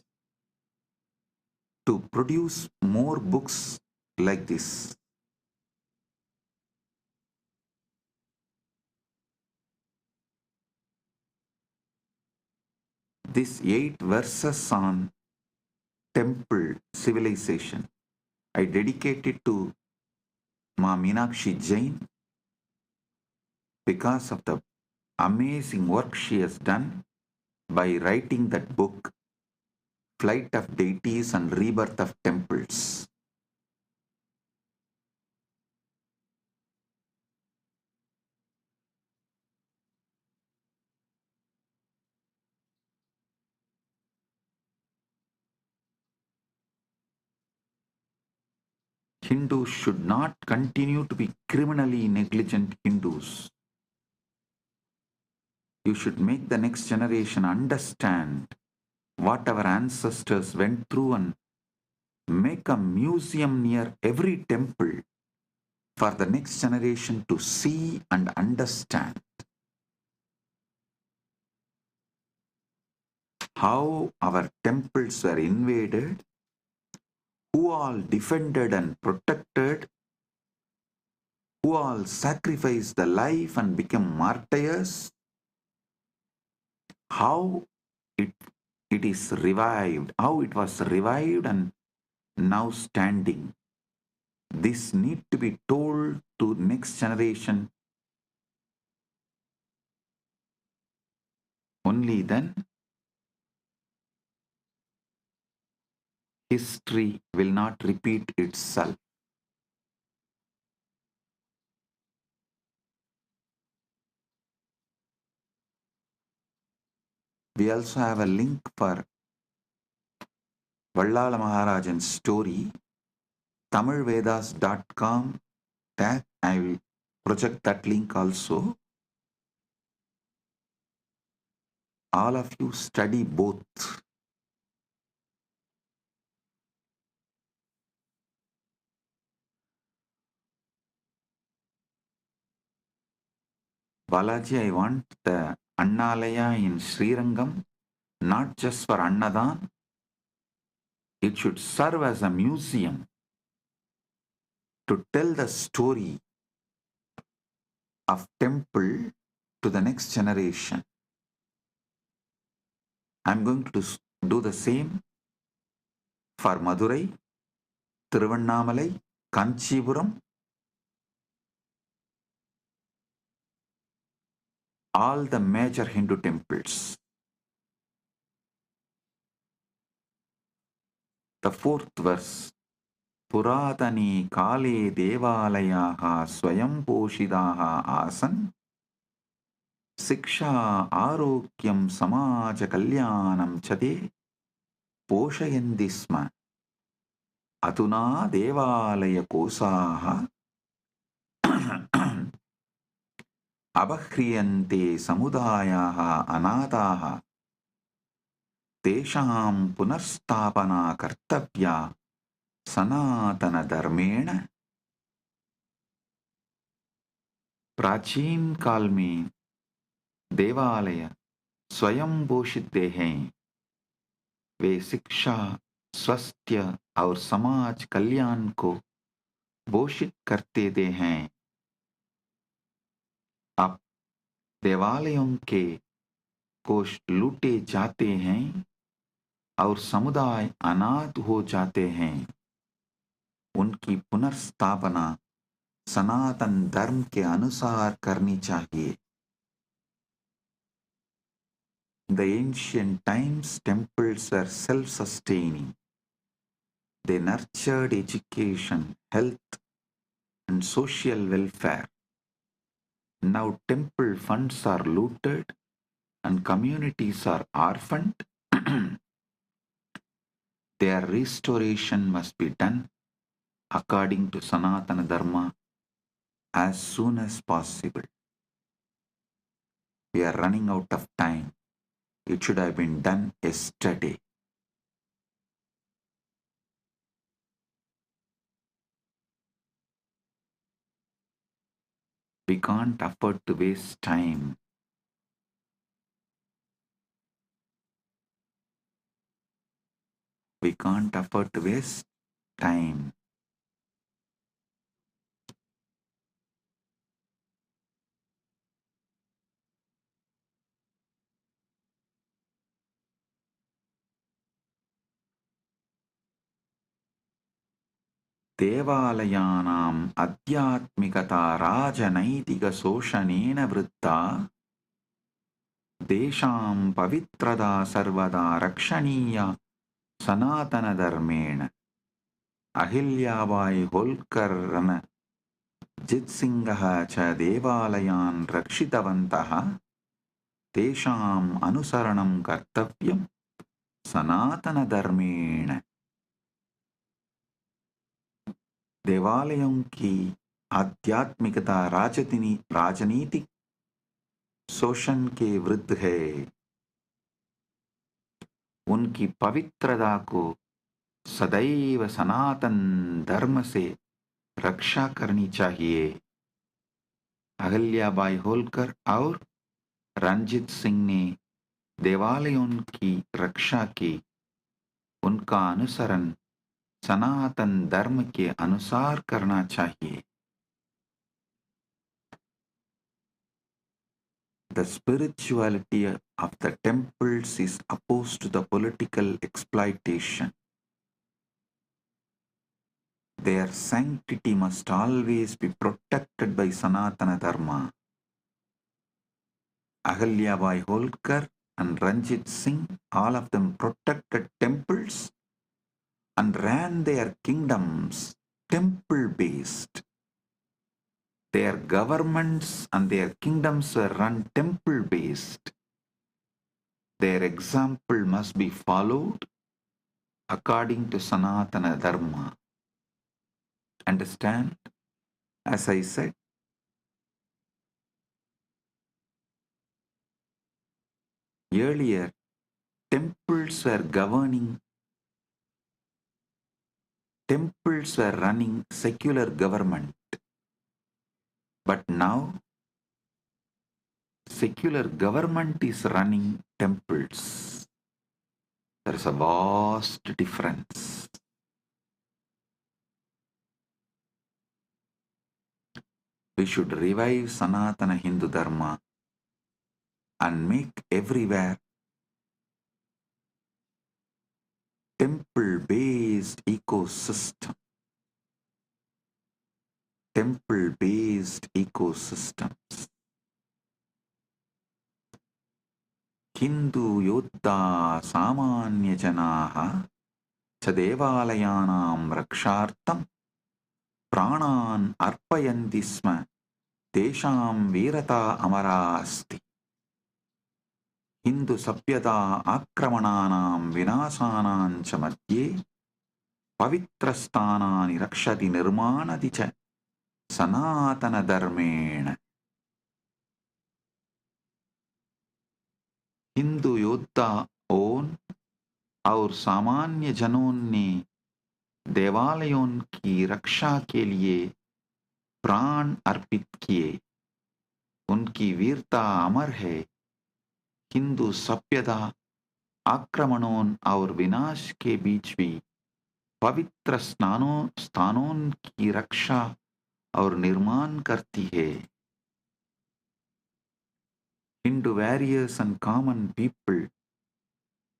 to produce more books like this. These 8 verses on temple civilization, I dedicate it to Ma Meenakshi Jain because of the amazing work she has done by writing that book, Flight of Deities and Rebirth of Temples. Hindus should not continue to be criminally negligent Hindus. You should make the next generation understand what our ancestors went through and make a museum near every temple for the next generation to see and understand how our temples were invaded, who all defended and protected, who all sacrificed the life and became martyrs, how it is revived, how it was revived and now standing. This need to be told to next generation. Only then history will not repeat itself. We also have a link for Vallala Maharajan's story, tamilvedas.com. That I will project that link also. all of you study both. Balaji, I want the Annalaya in Srirangam, not just for Annadan. It should serve as a museum to tell the story of temple to the next generation. I'm going to do the same for Madurai, Tiruvannamalai, Kanchipuram, all the major Hindu temples. The fourth verse. Puratani kale devalayaha swayam poshidaha asan siksha arogyam samaja kalyanam chade poshayandisma aduna devalaya kosaha abhriyante samudayaha anadaha tesham punarstapana kartavya सनातन धर्मेण. प्राचीन काल में देवालय स्वयं पोषित हैं. वे शिक्षा, स्वास्थ्य और समाज कल्याण को पोषित करते थे हैं. अब देवालयों के कोष लूटे जाते हैं और समुदाय अनाथ हो जाते हैं. उनकी पुनर्स्थापना सनातन धर्म के अनुसार करनी चाहिए. In the ancient times, temples were self-sustaining. They nurtured education, health, and social welfare. Now temple funds are looted and communities are orphaned. Their restoration must be done according to Sanatana Dharma as soon as possible. We are running out of time. It should have been done yesterday. We can't afford to waste time. We can't afford to waste time. देवालयानाम् आध्यात्मिकता राजनैतिकशोषणेन वृद्धा देशां पवित्रता सर्वदा रक्षणीया सनातनधर्मेण. अहिल्याबाई होल्कर रणजित्सिंहः च देवालयान् रक्षितवन्तः. तेषाम् अनुसरणं कर्तव्यं सनातनधर्मेण. देवालयों की आध्यात्मिकता राजनीतिक शोषण के विरुद्ध है. उनकी पवित्रता को सदैव सनातन धर्म से रक्षा करनी चाहिए. अहिल्याबाई होल्कर और रणजीत सिंह ने देवालयों की रक्षा की. उनका अनुसरण सनातन धर्म के अनुसार करना चाहिए. The spirituality of the temples is opposed to the political exploitation. Their sanctity must always be protected by Sanatana Dharma. Ahalyabai Holkar and Ranjit Singh, all of them protected temples and ran their kingdoms temple-based. Their governments and their kingdoms were run temple-based. Their example must be followed according to Sanatana Dharma. Understand? As I said, Earlier, temples were running secular government. But now, secular government is running temples. There is a vast difference. We should revive Sanatana Hindu Dharma and make everywhere temple-based ecosystem. Temple-based ecosystems. Hindu Yoddha Samanya Janaha Chadevaalayanam Rakshartam Pranan Arpayanti Sma Tesham Virata Amarasti. Hindu Sapyata Akramananam Vinasanam cha madhye Pavitrastanani Rakshati Nirmanati cha Sanatana Dharmena. Hindu योद्धा own और सामान्य जनों ने देवालयों की रक्षा के लिए प्राण अर्पित किए. उनकी वीरता अमर है. हिंदू सभ्यता आक्रमणों और विनाश के बीच भी पवित्र स्थानों की रक्षा और निर्माण करती है. Hindu warriors and common people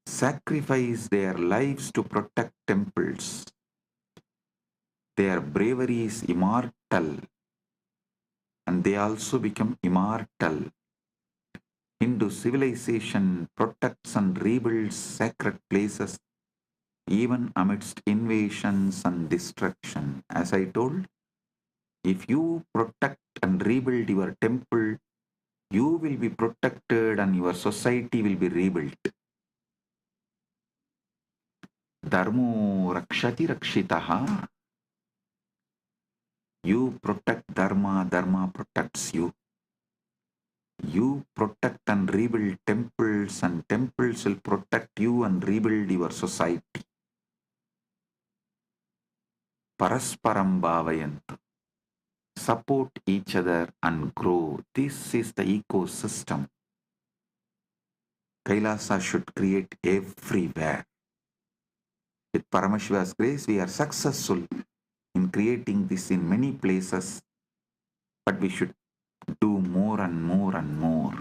sacrifice their lives to protect temples. Their bravery is immortal, and they also become immortal. Hindu civilization protects and rebuilds sacred places even amidst invasions and destruction. As I told, if you protect and rebuild your temple, you will be protected and your society will be rebuilt. Dharmo rakshati rakshitaha. You protect dharma, dharma protects you. You protect and rebuild temples, and temples will protect you and rebuild your society. Parasparam bhavayantu. Support each other and grow. This is the ecosystem Kailasa should create everywhere. With Paramashiva's grace, we are successful in creating this in many places, but we should do more and more and more.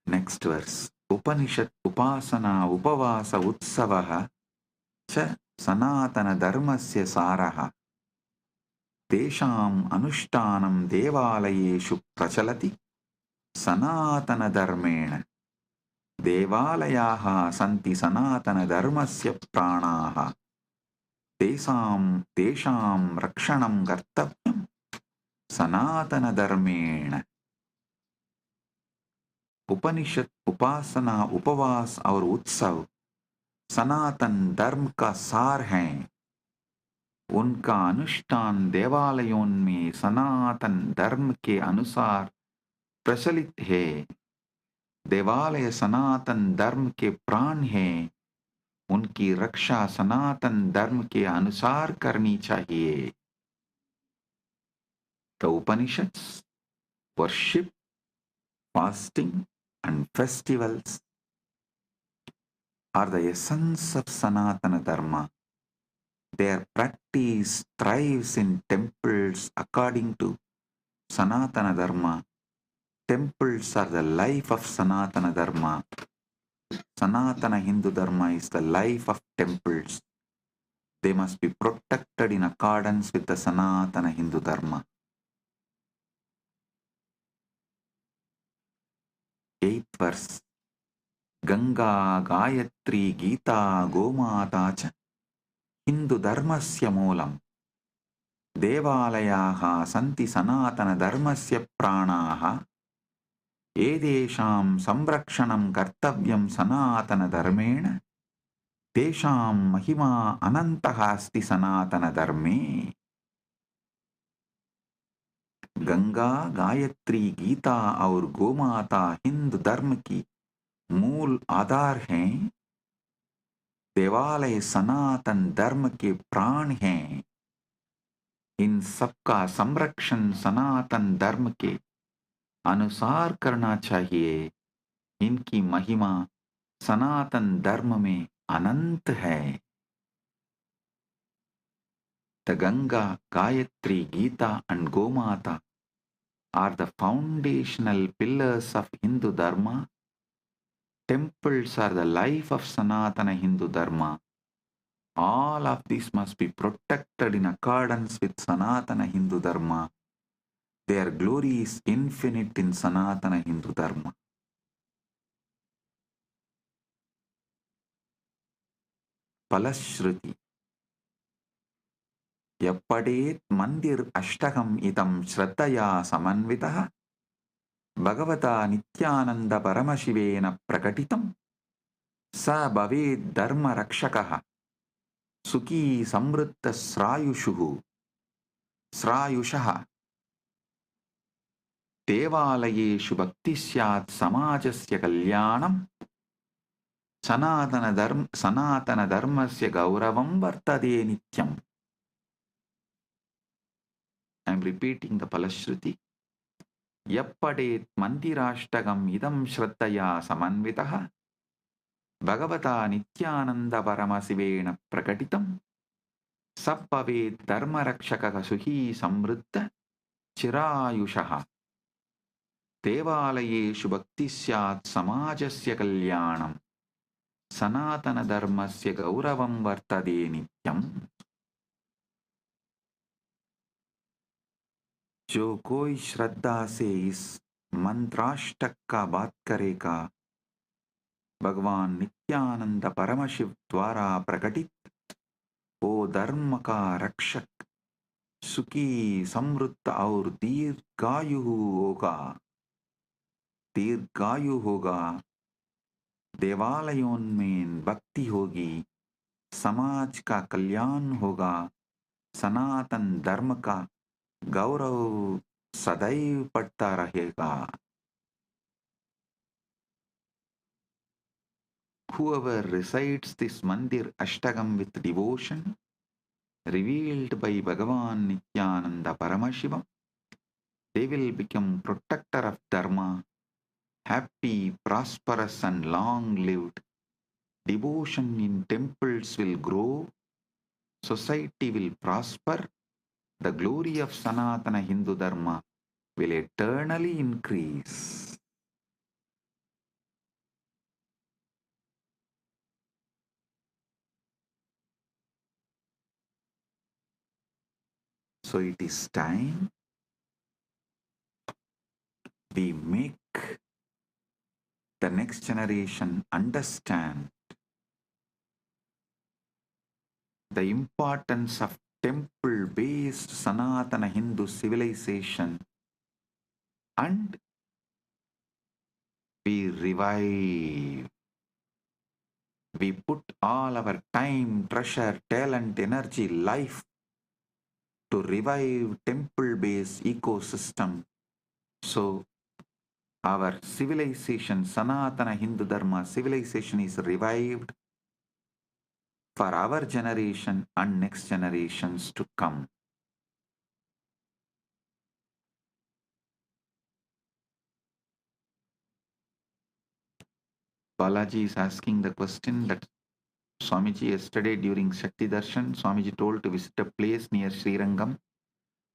Next verse. Upanishad upasana upavasa utsavaha cha sanatana dharmasya saraha tesham anushtanam devalayeshu prachalati sanatana dharmena devalayaha santi sanatana dharmasya pranaha tesham rakshanam kartavyam sanatana dharmena. उपनिषद उपासना उपवास और उत्सव सनातन धर्म का सार हैं. उनका अनुष्ठान देवालयों में सनातन धर्म के अनुसार प्रचलित है. देवालय सनातन धर्म के प्राण हैं. उनकी रक्षा सनातन धर्म के अनुसार करनी चाहिए. The Upanishads worship, fasting and festivals are the essence of Sanatana Dharma. Their practice thrives in temples according to Sanatana Dharma. Temples are the life of Sanatana Dharma. Sanatana Hindu Dharma is the life of temples. They must be protected in accordance with the Sanatana Hindu Dharma. 8th verse. Ganga, Gayatri, Gita, Gomata cha Hindu Dharmasya moolam. Devalayaha santi sanatana dharmasya pranaha. Edesham samrakshanam kartavyam sanatana dharmena. Tesham mahima anantaha asti sanatana dharme. Ganga, Gayatri, Gita और गोमाता हिंदू धर्म की मूल आधार हैं। देवालय सनातन धर्म के प्राण हैं। इन सबका संरक्षण सनातन धर्म के अनुसार करना चाहिए। इनकी महिमा सनातन धर्म में अनंत है। The Ganga, Gayatri, Gita and Gomata are the foundational pillars of Hindu Dharma. Temples are the life of Sanatana Hindu Dharma. All of these must be protected in accordance with Sanatana Hindu Dharma. Their glory is infinite in Sanatana Hindu Dharma. Palashruti. Yappadet mandir ashtagam itam shraddhaya samanvitaha Bhagavata Nithyananda Paramashivena prakatitam sa bhaved dharma rakshakaha Sukhi samritta srayushaha devalayeshu bhakti syat samajasya kalyanam sanatana dharmasya gauravam vartade nityam. I am repeating the Palashruti. Yappadet mandirashtagam idam shraddhaya samanvitaha Bhagavata Nithyananda Paramashivena prakatitam Sabbave dharma rakshaka suhi samriddha chirayushaha devalayeshu bhakti syat samajasya kalyanam sanatana dharmasya gauravam vartade nityam. जो कोई श्रद्धा से इस मंत्राष्टक का बात करेगा भगवान नित्यानंद परमशिव द्वारा प्रकटित वो धर्म का रक्षक सुखी समृद्ध और दीर्घायु होगा। देवालयों में भक्ति होगी, समाज का कल्याण होगा, सनातन धर्म का गौरव सदैव बढ़ता रहेगा। Whoever recites this mandir ashtagam with devotion revealed by Bhagavan Nithyananda Paramashivam, they will become protector of dharma, happy, prosperous and long-lived. Devotion in temples will grow, society will prosper, the glory of Sanatana Hindu Dharma will eternally increase. So it is time we make the next generation understand the importance of temple-based Sanatana Hindu civilization, and we revive. We put all our time, treasure, talent, energy, life to revive temple-based ecosystem. So our civilization, Sanatana Hindu Dharma civilization is revived for our generation and next generations to come. Balaji is asking the question that Swamiji yesterday during Shakti Darshan, Swamiji told to visit a place near Srirangam.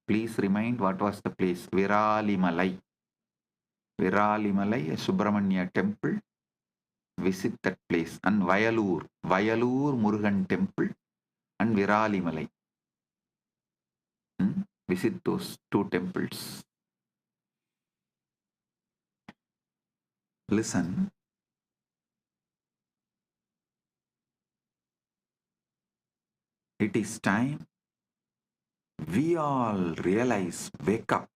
Please remind what was the place. Viralimalai. Viralimalai, a Subramanya temple. Visit that place. And Vayalur Murugan temple and Viralimalai. Visit those two temples. Listen. It is time we all realize, wake up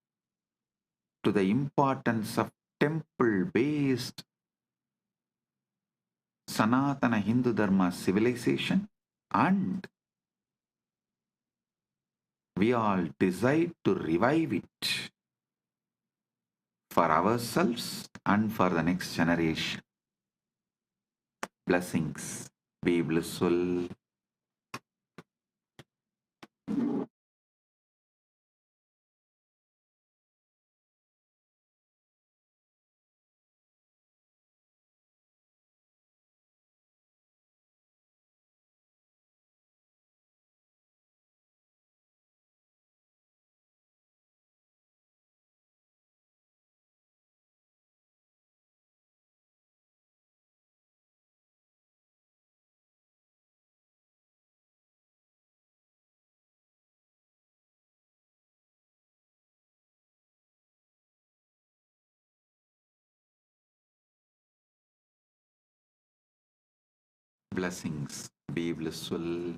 to the importance of temple-based Sanatana Hindu Dharma civilization, and we all decide to revive it. for ourselves and for the next generation. Blessings. Be blissful. Blessings. Be blissful.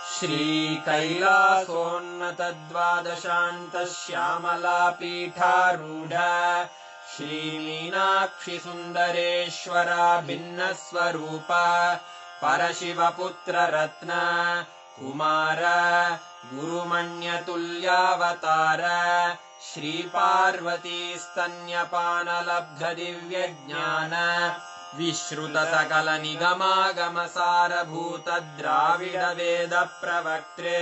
श्रीकैलासोन्नतद्वादशान्तश्यामलापीठारूढ श्रीमीनाक्षि सुन्दरेश्वरा भिन्नस्वरूप परशिवपुत्ररत्न Kumar गुरुमण्यतुल्यावतार श्रीपार्वतीस्तन्यपानलब्धदिव्यज्ञान विश्रुतसकलनिगमागमसारभूत Dravid वेद प्रवक्त्रे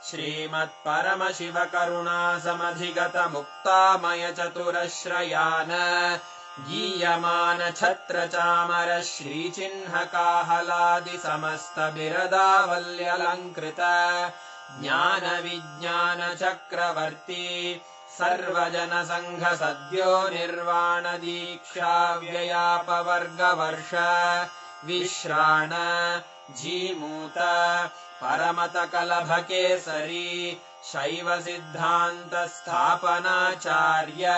श्रीमत्परमशिव करुणासमधिगत मुक्तामय चतुरश्रयान गीयमान छत्र चामर श्रीचिह्नकाहलादि समस्त बिरदावल्यलङ्कृत ज्ञान विज्ञान चक्रवर्ती सर्वजन संघ सद्यो निर्वाण दीक्षा व्ययापवर्गवर्ष विश्राण जीमूत परमत कलभ केसरी शैव सिद्धान्त स्थापनाचार्य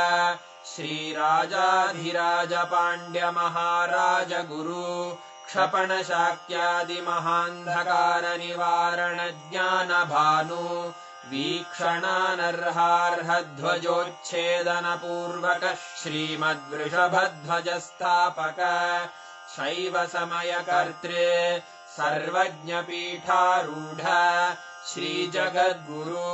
श्रीराजाधिराज पाण्ड्य महाराज गुरु क्षपण शाक्यादि महान्धकार निवारण ज्ञान भानु वीक्षणानर्हार्हध्वजोच्छेदन पूर्वक श्रीमद्वृषभध्वजस्थापक शैव समय कर्त्रे सर्वज्ञपीठारूढ श्रीजगद्गुरु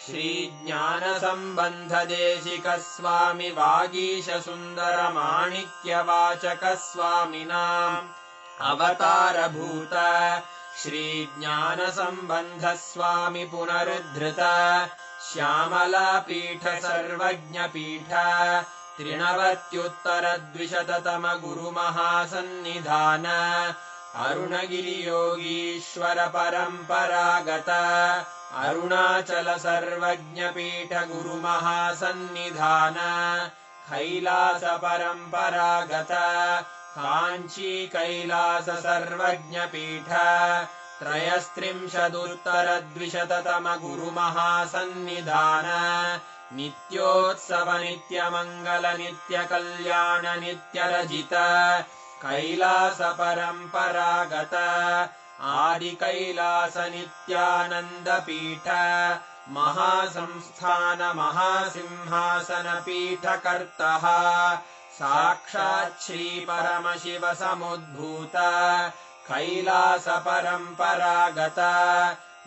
श्रीज्ञानसम्बन्धदेशिक स्वामि वागीश सुन्दर माणिक्यवाचक स्वामिनाम् अवतारभूत श्रीज्ञानसम्बन्ध स्वामि पुनरुद्धृत श्यामलापीठ सर्वज्ञपीठ त्रिनवत्युत्तरद्विशततम गुरुमहासन्निधान अरुणगिरियोगीश्वर परम्परागत अरुणाचल सर्वज्ञपीठ गुरुमहासन्निधान कैलास परम्परागत काञ्ची कैलास सर्वज्ञपीठ त्रयस्त्रिंशदुत्तरद्विशततम गुरुमहासन्निधान नित्योत्सव नित्यमङ्गल नित्यकल्याण नित्यरजित कैलास परम्परागत आदिकैलास नित्यानन्दपीठ महासंस्थान महासिंहासन पीठकर्तः साक्षात् श्री परमशिव समुद्भूत कैलास परम्परागत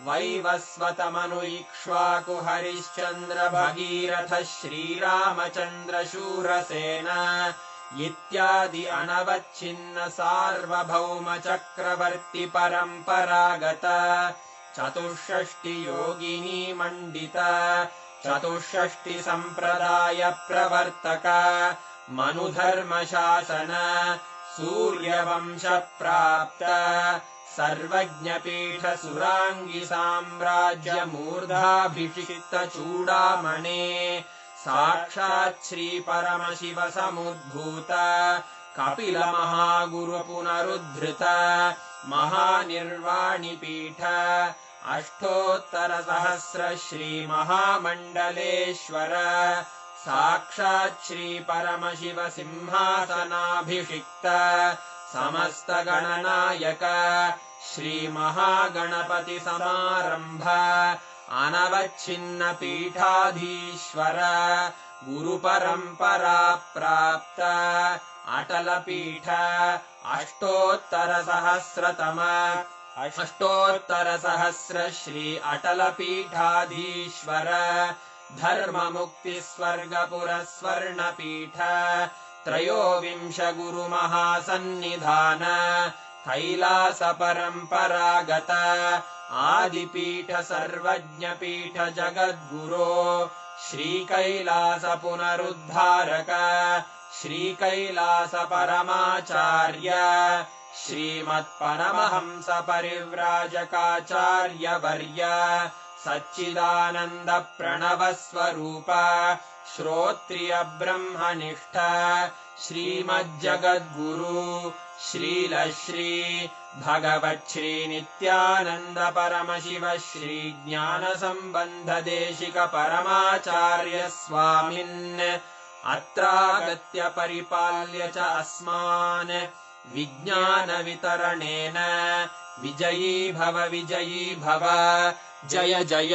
वैवस्वतमनु इक्ष्वाकु हरिश्चन्द्र भगीरथ श्रीरामचन्द्र शूरसेन इत्यादि अनवच्छिन्न सार्वभौम चक्रवर्ति परम्परागत चतुष्षष्टि योगिनी मण्डित चतुष्षष्टि सम्प्रदाय प्रवर्तक मनुधर्म शासन सूर्यवंश प्राप्त सर्वज्ञपीठ सुराङ्गी साम्राज्य मूर्धाभिषिक्त चूडामणे साक्षात् श्री परमशिव समुद्भूत कपिल महागुरु पुनरुद्धृत महानिर्वाणिपीठ अष्टोत्तर सहस्र श्री महामण्डलेश्वर साक्षात् श्री परमशिव सिंहासनाभिषिक्त समस्त गणनायक श्री महागणपति समारंभ अनवच्छिन्न पीठाधीश्वर गुरु परंपरा प्राप्त अटल पीठ अष्टोत्तर सहस्र श्री अटल पीठाधीश्वर धर्म मुक्ति स्वर्ग पुरस्वर्ण पीठ त्रयोविंश गुरु महासन्निधान कैलास परंपरागत आदिपीठ सर्वज्ञ पीठ जगद्गुरो श्री कैलास पुनरुद्धारक श्री कैलास परमाचार्य श्रीमत्परमहंस परिव्राजकाचार्य वर्य सच्चिदानंद प्रणव स्वरूप श्रोत्रिय ब्रह्मनिष्ठ श्रीमज्जगद्गुरु श्रील श्री भगवत् श्री नित्यानंद परमशिव श्री ज्ञान संबंध देशिक परमाचार्य स्वामिन् अत्रागत्य परिपाल्य च अस्मान् विज्ञान वितरणेन विजयी भव जय जय।